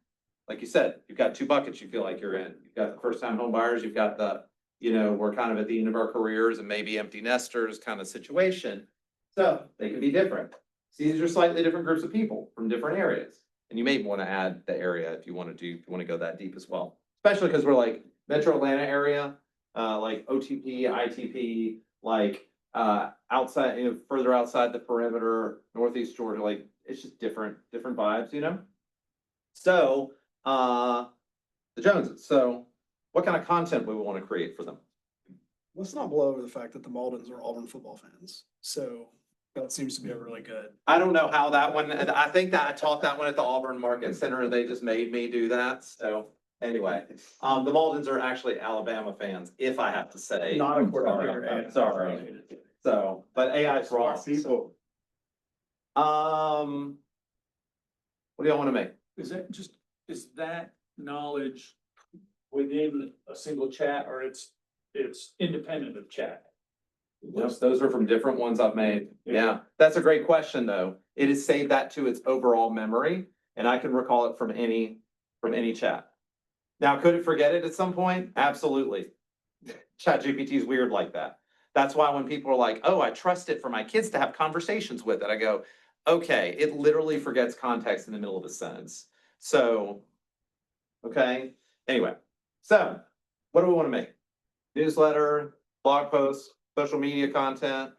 Speaker 3: Like you said, you've got 2 buckets you feel like you're in. You've got the first-time home buyers, you've got the, we're kind of at the end of our careers and maybe empty nesters kind of situation. So they can be different. See, these are slightly different groups of people from different areas. And you may want to add the area if you want to go that deep as well. Especially because we're like Metro Atlanta area, like OTP, ITP, like outside, further outside the perimeter, Northeast Georgia, like it's just different vibes, So, the Joneses. So what kind of content we want to create for them?
Speaker 1: Let's not blow over the fact that the Mauldins are Auburn football fans. So that seems to be a really good.
Speaker 3: I don't know how that one, I think that I taught that one at the Auburn Market Center and they just made me do that. So anyway, the Mauldins are actually Alabama fans, if I have to say.
Speaker 1: Not according to your
Speaker 3: I'm sorry. So, but AI is wrong.
Speaker 7: Smart people.
Speaker 3: What do y'all want to make?
Speaker 2: Is that knowledge within a single chat, or it's independent of chat?
Speaker 3: Yes, those are from different ones I've made. Yeah, that's a great question, though. It has saved that to its overall memory, and I can recall it from any chat. Now, could it forget it at some point? Absolutely. ChatGPT is weird like that. That's why when people are like, "Oh, I trust it for my kids to have conversations with it," I go, "Okay, it literally forgets context in the middle of a sentence." So, okay. Anyway, so what do we want to make? Newsletter, blog posts, social media content,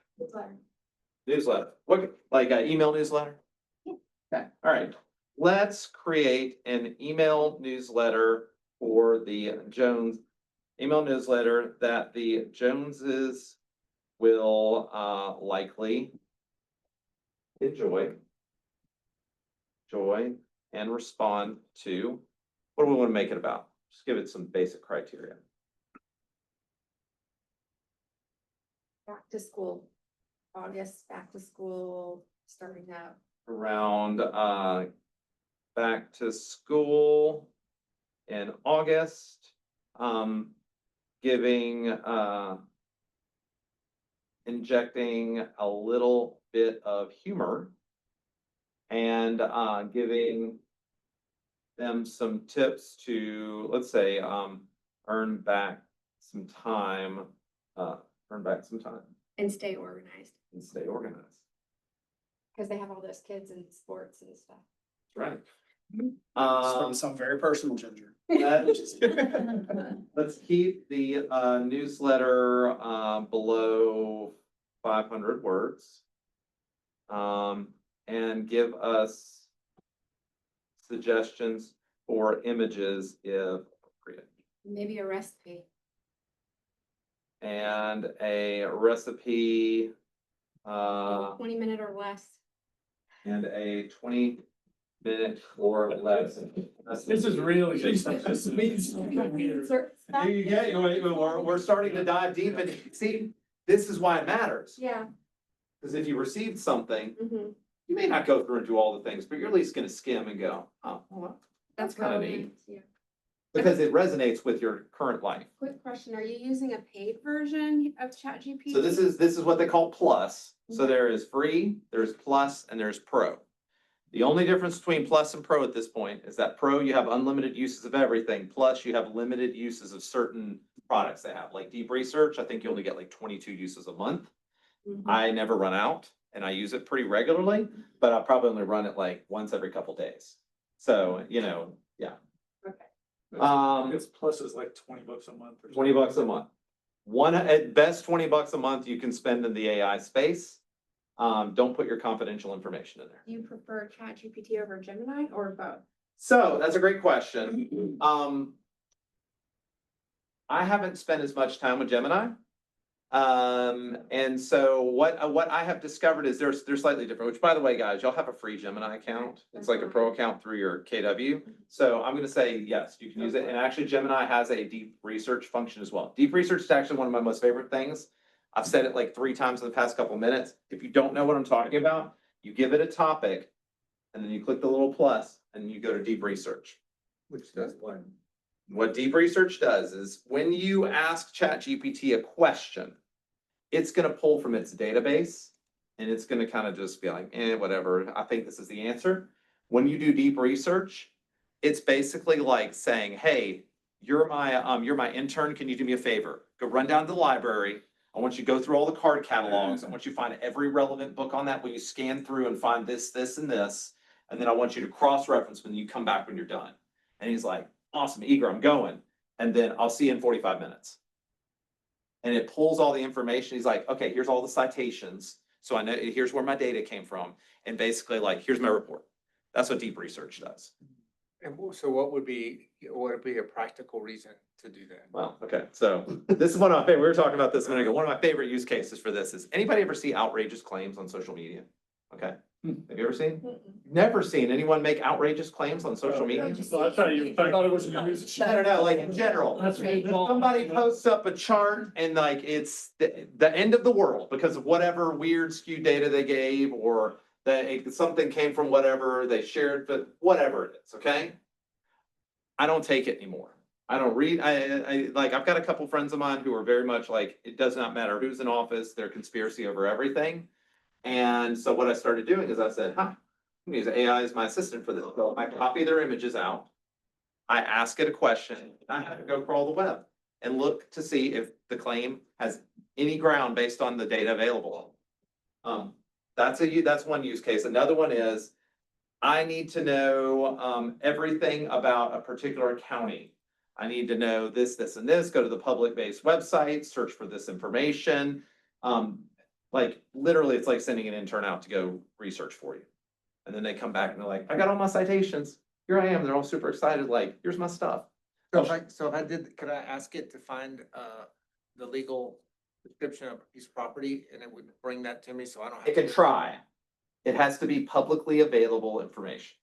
Speaker 3: newsletter. What, like an email newsletter? Okay, all right. Let's create an email newsletter for the Jones, email newsletter that the Joneses will likely enjoy and respond to. What do we want to make it about? Just give it some basic criteria.
Speaker 8: Back to school, August, back to school, starting up.
Speaker 3: Around back to school in August, giving injecting a little bit of humor and giving them some tips to, let's say, earn back some time,
Speaker 8: And stay organized.
Speaker 3: and stay organized.
Speaker 8: Cause they have all those kids in sports and stuff.
Speaker 3: Right.
Speaker 1: Starting to sound very personal, Ginger.
Speaker 3: Let's keep the newsletter below 500 words. And give us suggestions for images if appropriate.
Speaker 8: Maybe a recipe.
Speaker 3: And a recipe,
Speaker 8: 20-minute or less.
Speaker 3: and a 20-minute or less.
Speaker 2: This is really.
Speaker 3: There you go. We're starting to dive deep and see, this is why it matters.
Speaker 8: Yeah.
Speaker 3: Because if you received something,
Speaker 8: Mhm.
Speaker 3: you may not go through and do all the things, but you're at least gonna skim and go, oh, well,
Speaker 8: That's
Speaker 3: kinda
Speaker 8: relevant, yeah.
Speaker 3: because it resonates with your current life.
Speaker 8: Quick question, are you using a paid version of ChatGPT?
Speaker 3: So this is what they call plus. So there is free, there's plus, and there's pro. The only difference between plus and pro at this point is that pro, you have unlimited uses of everything. Plus, you have limited uses of certain products they have, like deep research. I think you only get like 22 uses a month.
Speaker 8: Mhm.
Speaker 3: I never run out and I use it pretty regularly, but I'll probably only run it like once every couple days. So, yeah.
Speaker 8: Okay.
Speaker 2: Its plus is like $20 a month or something.
Speaker 3: 20 bucks a month. One, at best, 20 bucks a month you can spend in the AI space. Don't put your confidential information in there.
Speaker 8: Do you prefer ChatGPT over Gemini or both?
Speaker 3: So that's a great question. I haven't spent as much time with Gemini. And so what I have discovered is they're slightly different, which by the way, guys, y'all have a free Gemini account. It's like a pro account through your KW. So I'm gonna say, yes, you can use it. And actually Gemini has a deep research function as well. Deep research is actually one of my most favorite things. I've said it like 3 times in the past couple minutes. If you don't know what I'm talking about, you give it a topic and then you click the little plus and you go to deep research.
Speaker 9: Which does what?
Speaker 3: What deep research does is when you ask ChatGPT a question, it's gonna pull from its database and it's gonna kind of just be like, whatever, I think this is the answer. When you do deep research, it's basically like saying, hey, you're my intern, can you do me a favor? Go run down to the library. I want you to go through all the card catalogs. I want you to find every relevant book on that when you scan through and find this, this, and this. And then I want you to cross-reference when you come back when you're done. And he's like, awesome, eager, I'm going. And then I'll see you in 45 minutes. And it pulls all the information. He's like, okay, here's all the citations. So I know, here's where my data came from. And basically like, here's my report. That's what deep research does.
Speaker 10: And so what would be a practical reason to do that?
Speaker 3: Well, okay, so this is one of my favorite, we were talking about this a minute ago. One of my favorite use cases for this is, anybody ever see outrageous claims on social media? Okay, have you ever seen?
Speaker 8: Mm-mm.
Speaker 3: Never seen anyone make outrageous claims on social media?
Speaker 2: So I thought it was.
Speaker 3: I don't know, like in general.
Speaker 2: That's right.
Speaker 3: Somebody posts up a chart and like it's the end of the world because of whatever weird skewed data they gave, or that something came from whatever they shared, but whatever it is, okay? I don't take it anymore. I don't read, I like, I've got a couple friends of mine who are very much like, it does not matter who's in office, they're conspiracy over everything. And so what I started doing is I said, I'm gonna use AI as my assistant for this. So I copy their images out. I ask it a question, and I have to go crawl the web and look to see if the claim has any ground based on the data available. That's one use case. Another one is, I need to know everything about a particular county. I need to know this, this, and this. Go to the public-based website, search for this information. Like literally, it's like sending an intern out to go research for you. And then they come back and they're like, I got all my citations. Here I am. They're all super excited. Like, here's my stuff.
Speaker 10: So if I did, could I ask it to find the legal description of a piece of property and it would bring that to me so I don't have
Speaker 3: It
Speaker 10: to?
Speaker 3: can try. It has to be publicly available information.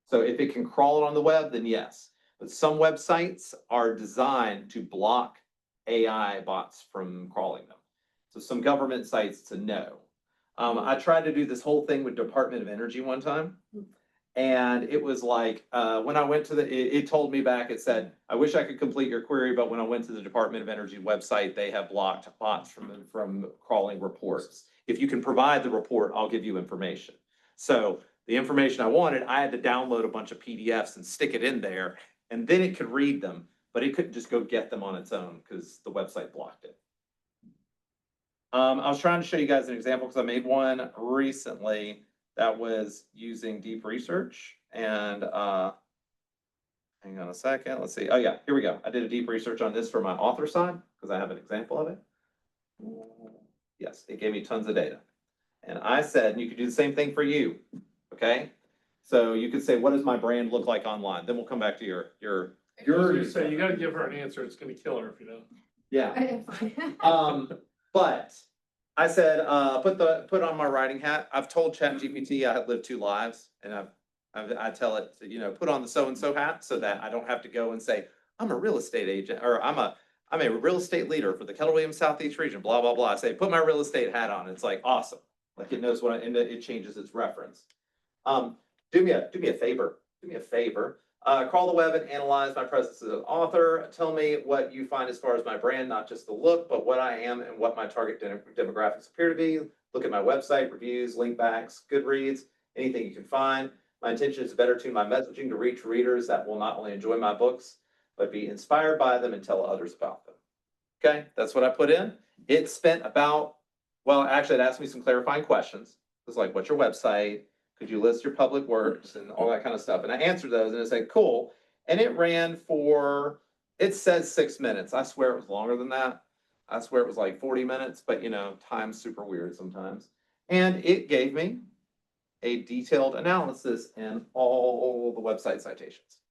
Speaker 3: So if it can crawl it on the web, then yes. But some websites are designed to block AI bots from crawling them. So some government sites, it's a no. I tried to do this whole thing with Department of Energy one time. And it was like, when I went to it told me back, it said, I wish I could complete your query, but when I went to the Department of Energy website, they have blocked bots from crawling reports. If you can provide the report, I'll give you information. So the information I wanted, I had to download a bunch of PDFs and stick it in there, and then it could read them, but it couldn't just go get them on its own because the website blocked it. I was trying to show you guys an example because I made one recently that was using deep research and, hang on a second, let's see. Oh yeah, here we go. I did a deep research on this for my author side because I have an example of it. Yes, it gave me tons of data. And I said, and you could do the same thing for you, okay? So you could say, what does my brand look like online? Then we'll come back to your.
Speaker 9: I was gonna say, you gotta give her an answer, it's gonna kill her if you don't.
Speaker 3: Yeah. But I said, put on my writing hat. I've told ChatGPT I have lived 2 lives and I tell it to, put on the so-and-so hat so that I don't have to go and say, I'm a real estate agent, or I'm a real estate leader for the Keller Williams Southeast region, blah, blah, blah. I say, put my real estate hat on. It's like, awesome. Like it knows and it changes its reference. Do me a favor, crawl the web and analyze my presence as an author. Tell me what you find as far as my brand, not just the look, but what I am and what my target demographics appear to be. Look at my website, reviews, link backs, Goodreads, anything you can find. My intention is to better tune my messaging to reach readers that will not only enjoy my books, but be inspired by them and tell others about them. Okay, that's what I put in. It spent actually it asked me some clarifying questions. It was like, what's your website? Could you list your public works and all that kind of stuff? And I answered those and it said, cool. And it ran for, it says 6 minutes. I swear it was longer than that. I swear it was like 40 minutes, but time's super weird sometimes. And it gave me a detailed analysis and all the website citations.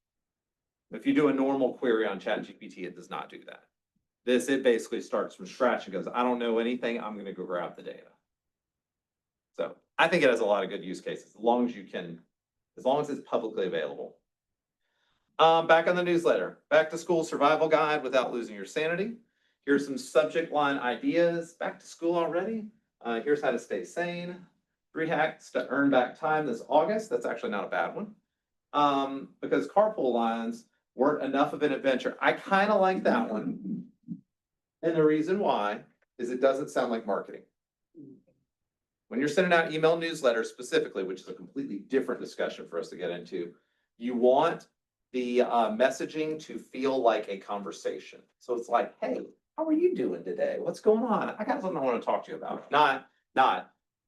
Speaker 3: If you do a normal query on ChatGPT, it does not do that. It basically starts from scratch and goes, I don't know anything, I'm gonna go grab the data. So I think it has a lot of good use cases, as long as it's publicly available. Back on the newsletter, back to school survival guide without losing your sanity. Here's some subject line ideas. Back to school already? Here's how to stay sane. 3 hacks to earn back time this August. That's actually not a bad one. Because carpool lines weren't enough of an adventure. I kind of like that one. And the reason why is it doesn't sound like marketing. When you're sending out email newsletters specifically, which is a completely different discussion for us to get into, you want the messaging to feel like a conversation. So it's like, hey, how are you doing today? What's going on? I got something I want to talk to you about. Not,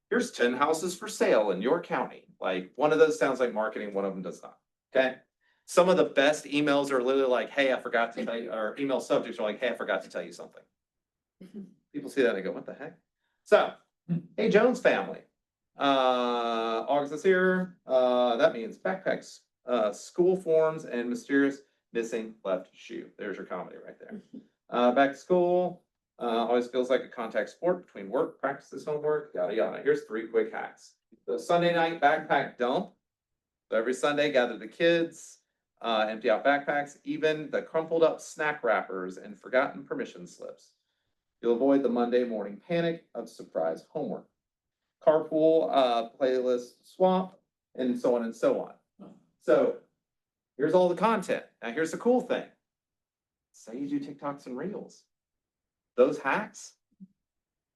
Speaker 3: here's 10 houses for sale in your county. Like one of those sounds like marketing, one of them does not. Okay. Some of the best emails are literally like, hey, I forgot to tell you, or email subjects are like, hey, I forgot to tell you something. People see that and they go, what the heck? So, hey, Jones family. August is here. That means backpacks, school forms, and mysterious missing left shoe. There's your comedy right there. Back to school. Always feels like a contact sport between work, practices, homework, yada, yada. Here's 3 quick hacks. The Sunday night backpack dump. So every Sunday, gather the kids, empty out backpacks, even the crumpled up snack wrappers and forgotten permission slips. You'll avoid the Monday morning panic of surprise homework. Carpool, playlist swap, and so on and so on. So here's all the content. Now here's the cool thing. Say you do TikToks and Reels. Those hacks,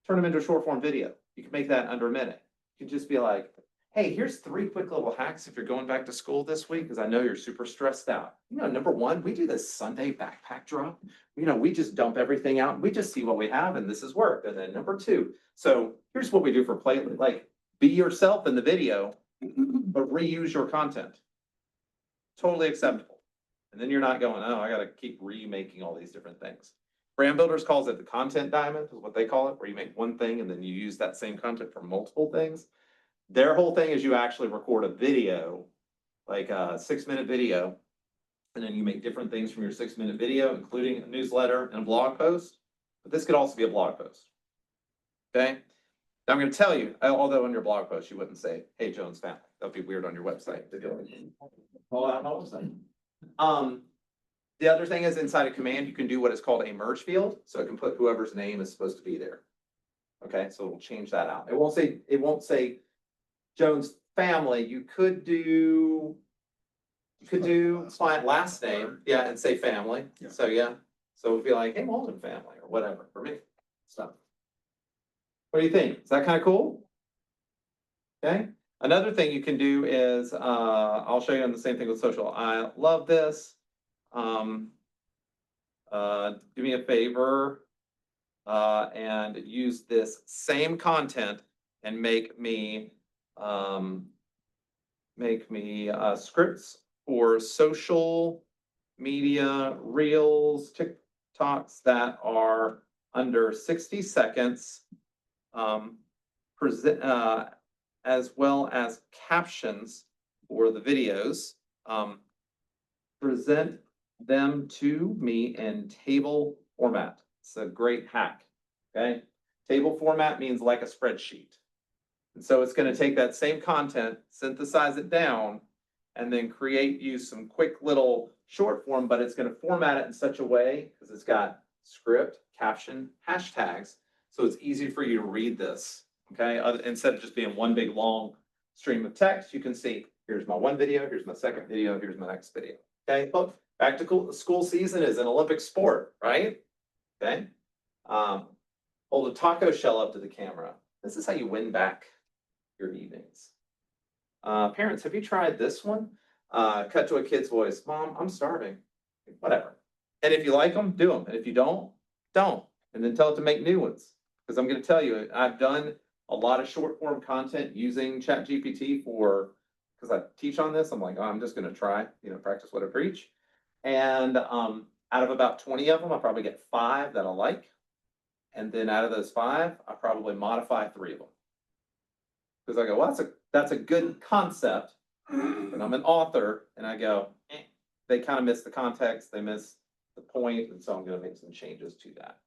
Speaker 3: turn them into a short form video. You can make that under a minute. You can just be like, hey, here's 3 quick little hacks if you're going back to school this week, because I know you're super stressed out. Number 1, we do this Sunday backpack drop. We just dump everything out. We just see what we have, and this is work. And then number 2, so here's what we do for playlist. Like, be yourself in the video, but reuse your content. Totally acceptable. And then you're not going, oh, I got to keep remaking all these different things. Brand Builders calls it the content diamond, is what they call it, where you make one thing and then you use that same content for multiple things. Their whole thing is you actually record a video, like a 6-minute video, and then you make different things from your 6-minute video, including a newsletter and a blog post. But this could also be a blog post. Okay? Now I'm going to tell you, although on your blog post you wouldn't say, hey, Jones family. That'd be weird on your website. Call out on my website. The other thing is inside a command, you can do what is called a merge field. So it can put whoever's name is supposed to be there. Okay, so it'll change that out. It won't say Jones family. You could do client last name, yeah, and say family.
Speaker 1: Yeah.
Speaker 3: So yeah. So it would be like, hey, Mauldin family or whatever for me. Stuff. What do you think? Is that kind of cool? Okay. Another thing you can do is I'll show you on the same thing with social. I love this. Do me a favor. and use this same content and make me scripts for social media reels, TikToks that are under 60 seconds. Present, as well as captions for the videos. Present them to me in table format. It's a great hack, okay? Table format means like a spreadsheet. And so it's gonna take that same content, synthesize it down, and then use some quick little short form, but it's gonna format it in such a way, because it's got script, caption, hashtags, so it's easy for you to read this, okay? Instead of just being one big long stream of text, you can see, here's my one video, here's my second video, here's my next video, okay? Look, back to school season is an Olympic sport, right? Okay? Hold a taco shell up to the camera. This is how you win back your evenings. Parents, have you tried this one? Cut to a kid's voice, Mom, I'm starving. Whatever. And if you like them, do them. And if you don't, don't. And then tell it to make new ones. Because I'm going to tell you, I've done a lot of short form content using ChatGPT because I teach on this. I'm like, oh, I'm just going to try, practice what I preach. And out of about 20 of them, I probably get 5 that I like. And then out of those 5, I probably modify 3 of them. Because I go, well, that's a good concept. And I'm an author, and I go, they kind of miss the context, they miss the point, and so I'm going to make some changes to that.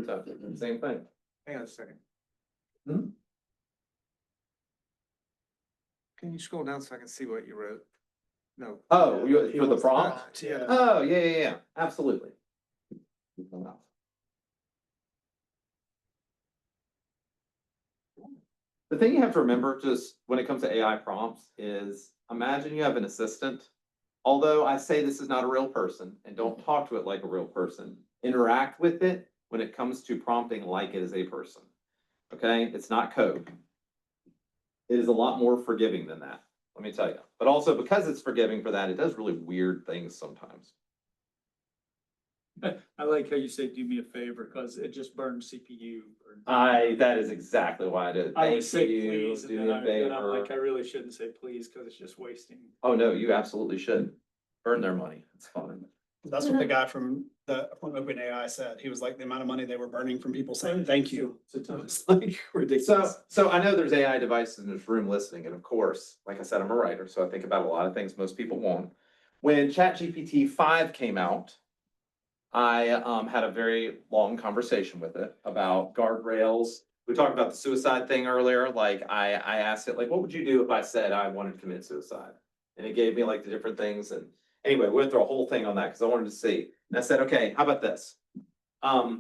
Speaker 3: So, same thing.
Speaker 10: Hang on a second.
Speaker 3: Hmm?
Speaker 10: Can you scroll down so I can see what you wrote? No.
Speaker 3: Oh, for the prompt?
Speaker 10: Yeah.
Speaker 3: Oh, yeah, absolutely. The thing you have to remember just when it comes to AI prompts is imagine you have an assistant. Although I say this is not a real person and don't talk to it like a real person, interact with it when it comes to prompting like it is a person. Okay, it's not code. It is a lot more forgiving than that, let me tell you. But also because it's forgiving for that, it does really weird things sometimes.
Speaker 2: I like how you say, do me a favor, because it just burns CPU.
Speaker 3: That is exactly why I did.
Speaker 2: I
Speaker 3: Thank
Speaker 2: would say
Speaker 3: you,
Speaker 2: please,
Speaker 3: do
Speaker 2: and
Speaker 3: me a
Speaker 2: then I'm like, I
Speaker 3: favor.
Speaker 2: really shouldn't say please, because it's just wasting.
Speaker 3: Oh, no, you absolutely should. Burn their money, it's fine.
Speaker 1: That's what the guy from the OpenAI said. He was like, the amount of money they were burning from people saying thank you. It's like ridiculous.
Speaker 3: So I know there's AI devices in this room listening, and of course, like I said, I'm a writer, so I think about a lot of things most people won't. When ChatGPT 5 came out, I had a very long conversation with it about guardrails. We talked about the suicide thing earlier. Like I asked it, like, what would you do if I said I wanted to commit suicide? And it gave me like the different things. And anyway, we went through a whole thing on that because I wanted to see. And I said, okay, how about this? I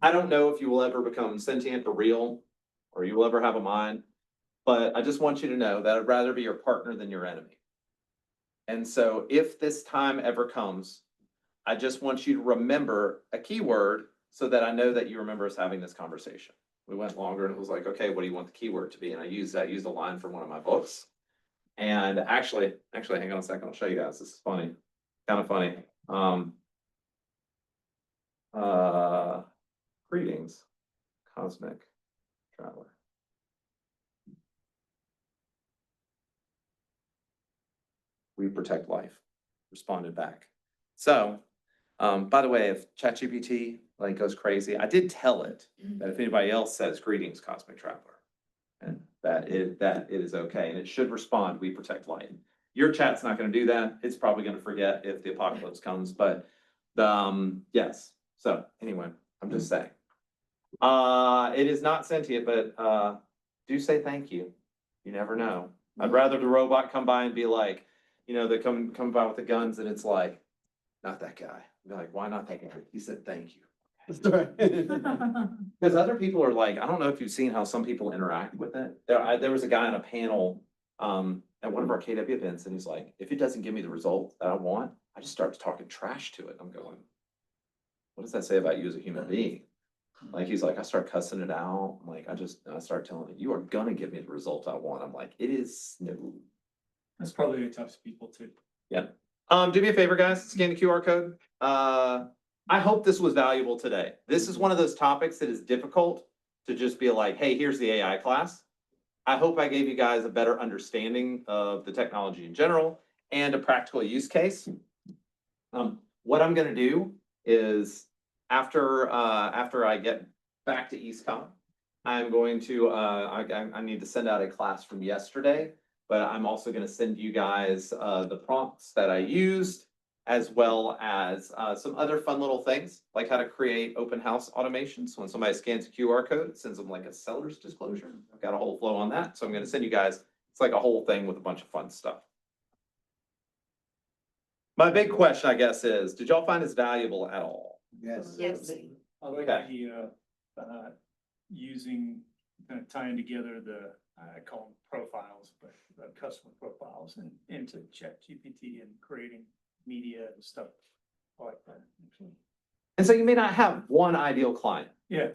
Speaker 3: don't know if you will ever become sentient or real, or you will ever have a mind, but I just want you to know that I'd rather be your partner than your enemy. And so if this time ever comes, I just want you to remember a keyword so that I know that you remember us having this conversation. We went longer and it was like, okay, what do you want the keyword to be? And I used a line from one of my books. And actually, hang on a second, I'll show you guys. This is funny, kind of funny. Greetings, cosmic traveler. We protect life, responded back. So, by the way, if ChatGPT like goes crazy, I did tell it that if anybody else says greetings, cosmic traveler, and that it is okay, and it should respond, we protect life. Your chat's not going to do that. It's probably going to forget if the apocalypse comes, but yes. So anyway, I'm just saying. It is not sentient, but do say thank you. You never know. I'd rather the robot come by and be like, they come by with the guns and it's like, not that guy. Be like, why not that guy? He said thank you. Because other people are like, I don't know if you've seen how some people interact with it. There was a guy on a panel at one of our KW events, and he's like, if it doesn't give me the result that I want, I just start talking trash to it. I'm going, what does that say about you as a human being? Like, he's like, I start cussing it out. I'm like, I start telling it, you are gonna give me the result I want. I'm like, it is no.
Speaker 2: That's probably the toughest people too.
Speaker 3: Yeah. Do me a favor, guys, scan the QR code. I hope this was valuable today. This is one of those topics that is difficult to just be like, hey, here's the AI class. I hope I gave you guys a better understanding of the technology in general and a practical use case. What I'm gonna do is after I get back to EastCom, I'm going to, I need to send out a class from yesterday, but I'm also gonna send you guys, the prompts that I used, as well as, some other fun little things, like how to create open house automations. When somebody scans a QR code, it sends them like a seller's disclosure. I've got a whole flow on that, so I'm gonna send you guys, it's like a whole thing with a bunch of fun stuff. My big question, I guess, is, did y'all find this valuable at all?
Speaker 4: Yes.
Speaker 8: Yes.
Speaker 2: I like
Speaker 3: Okay.
Speaker 2: the, using, kind of tying together the, I call them profiles, but the customer profiles and into ChatGPT and creating media and stuff like that.
Speaker 3: And so you may not have one ideal client.
Speaker 2: Yeah.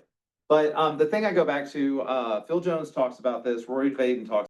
Speaker 3: But the thing I go back to, Phil Jones talks about this, Rory Vaden talks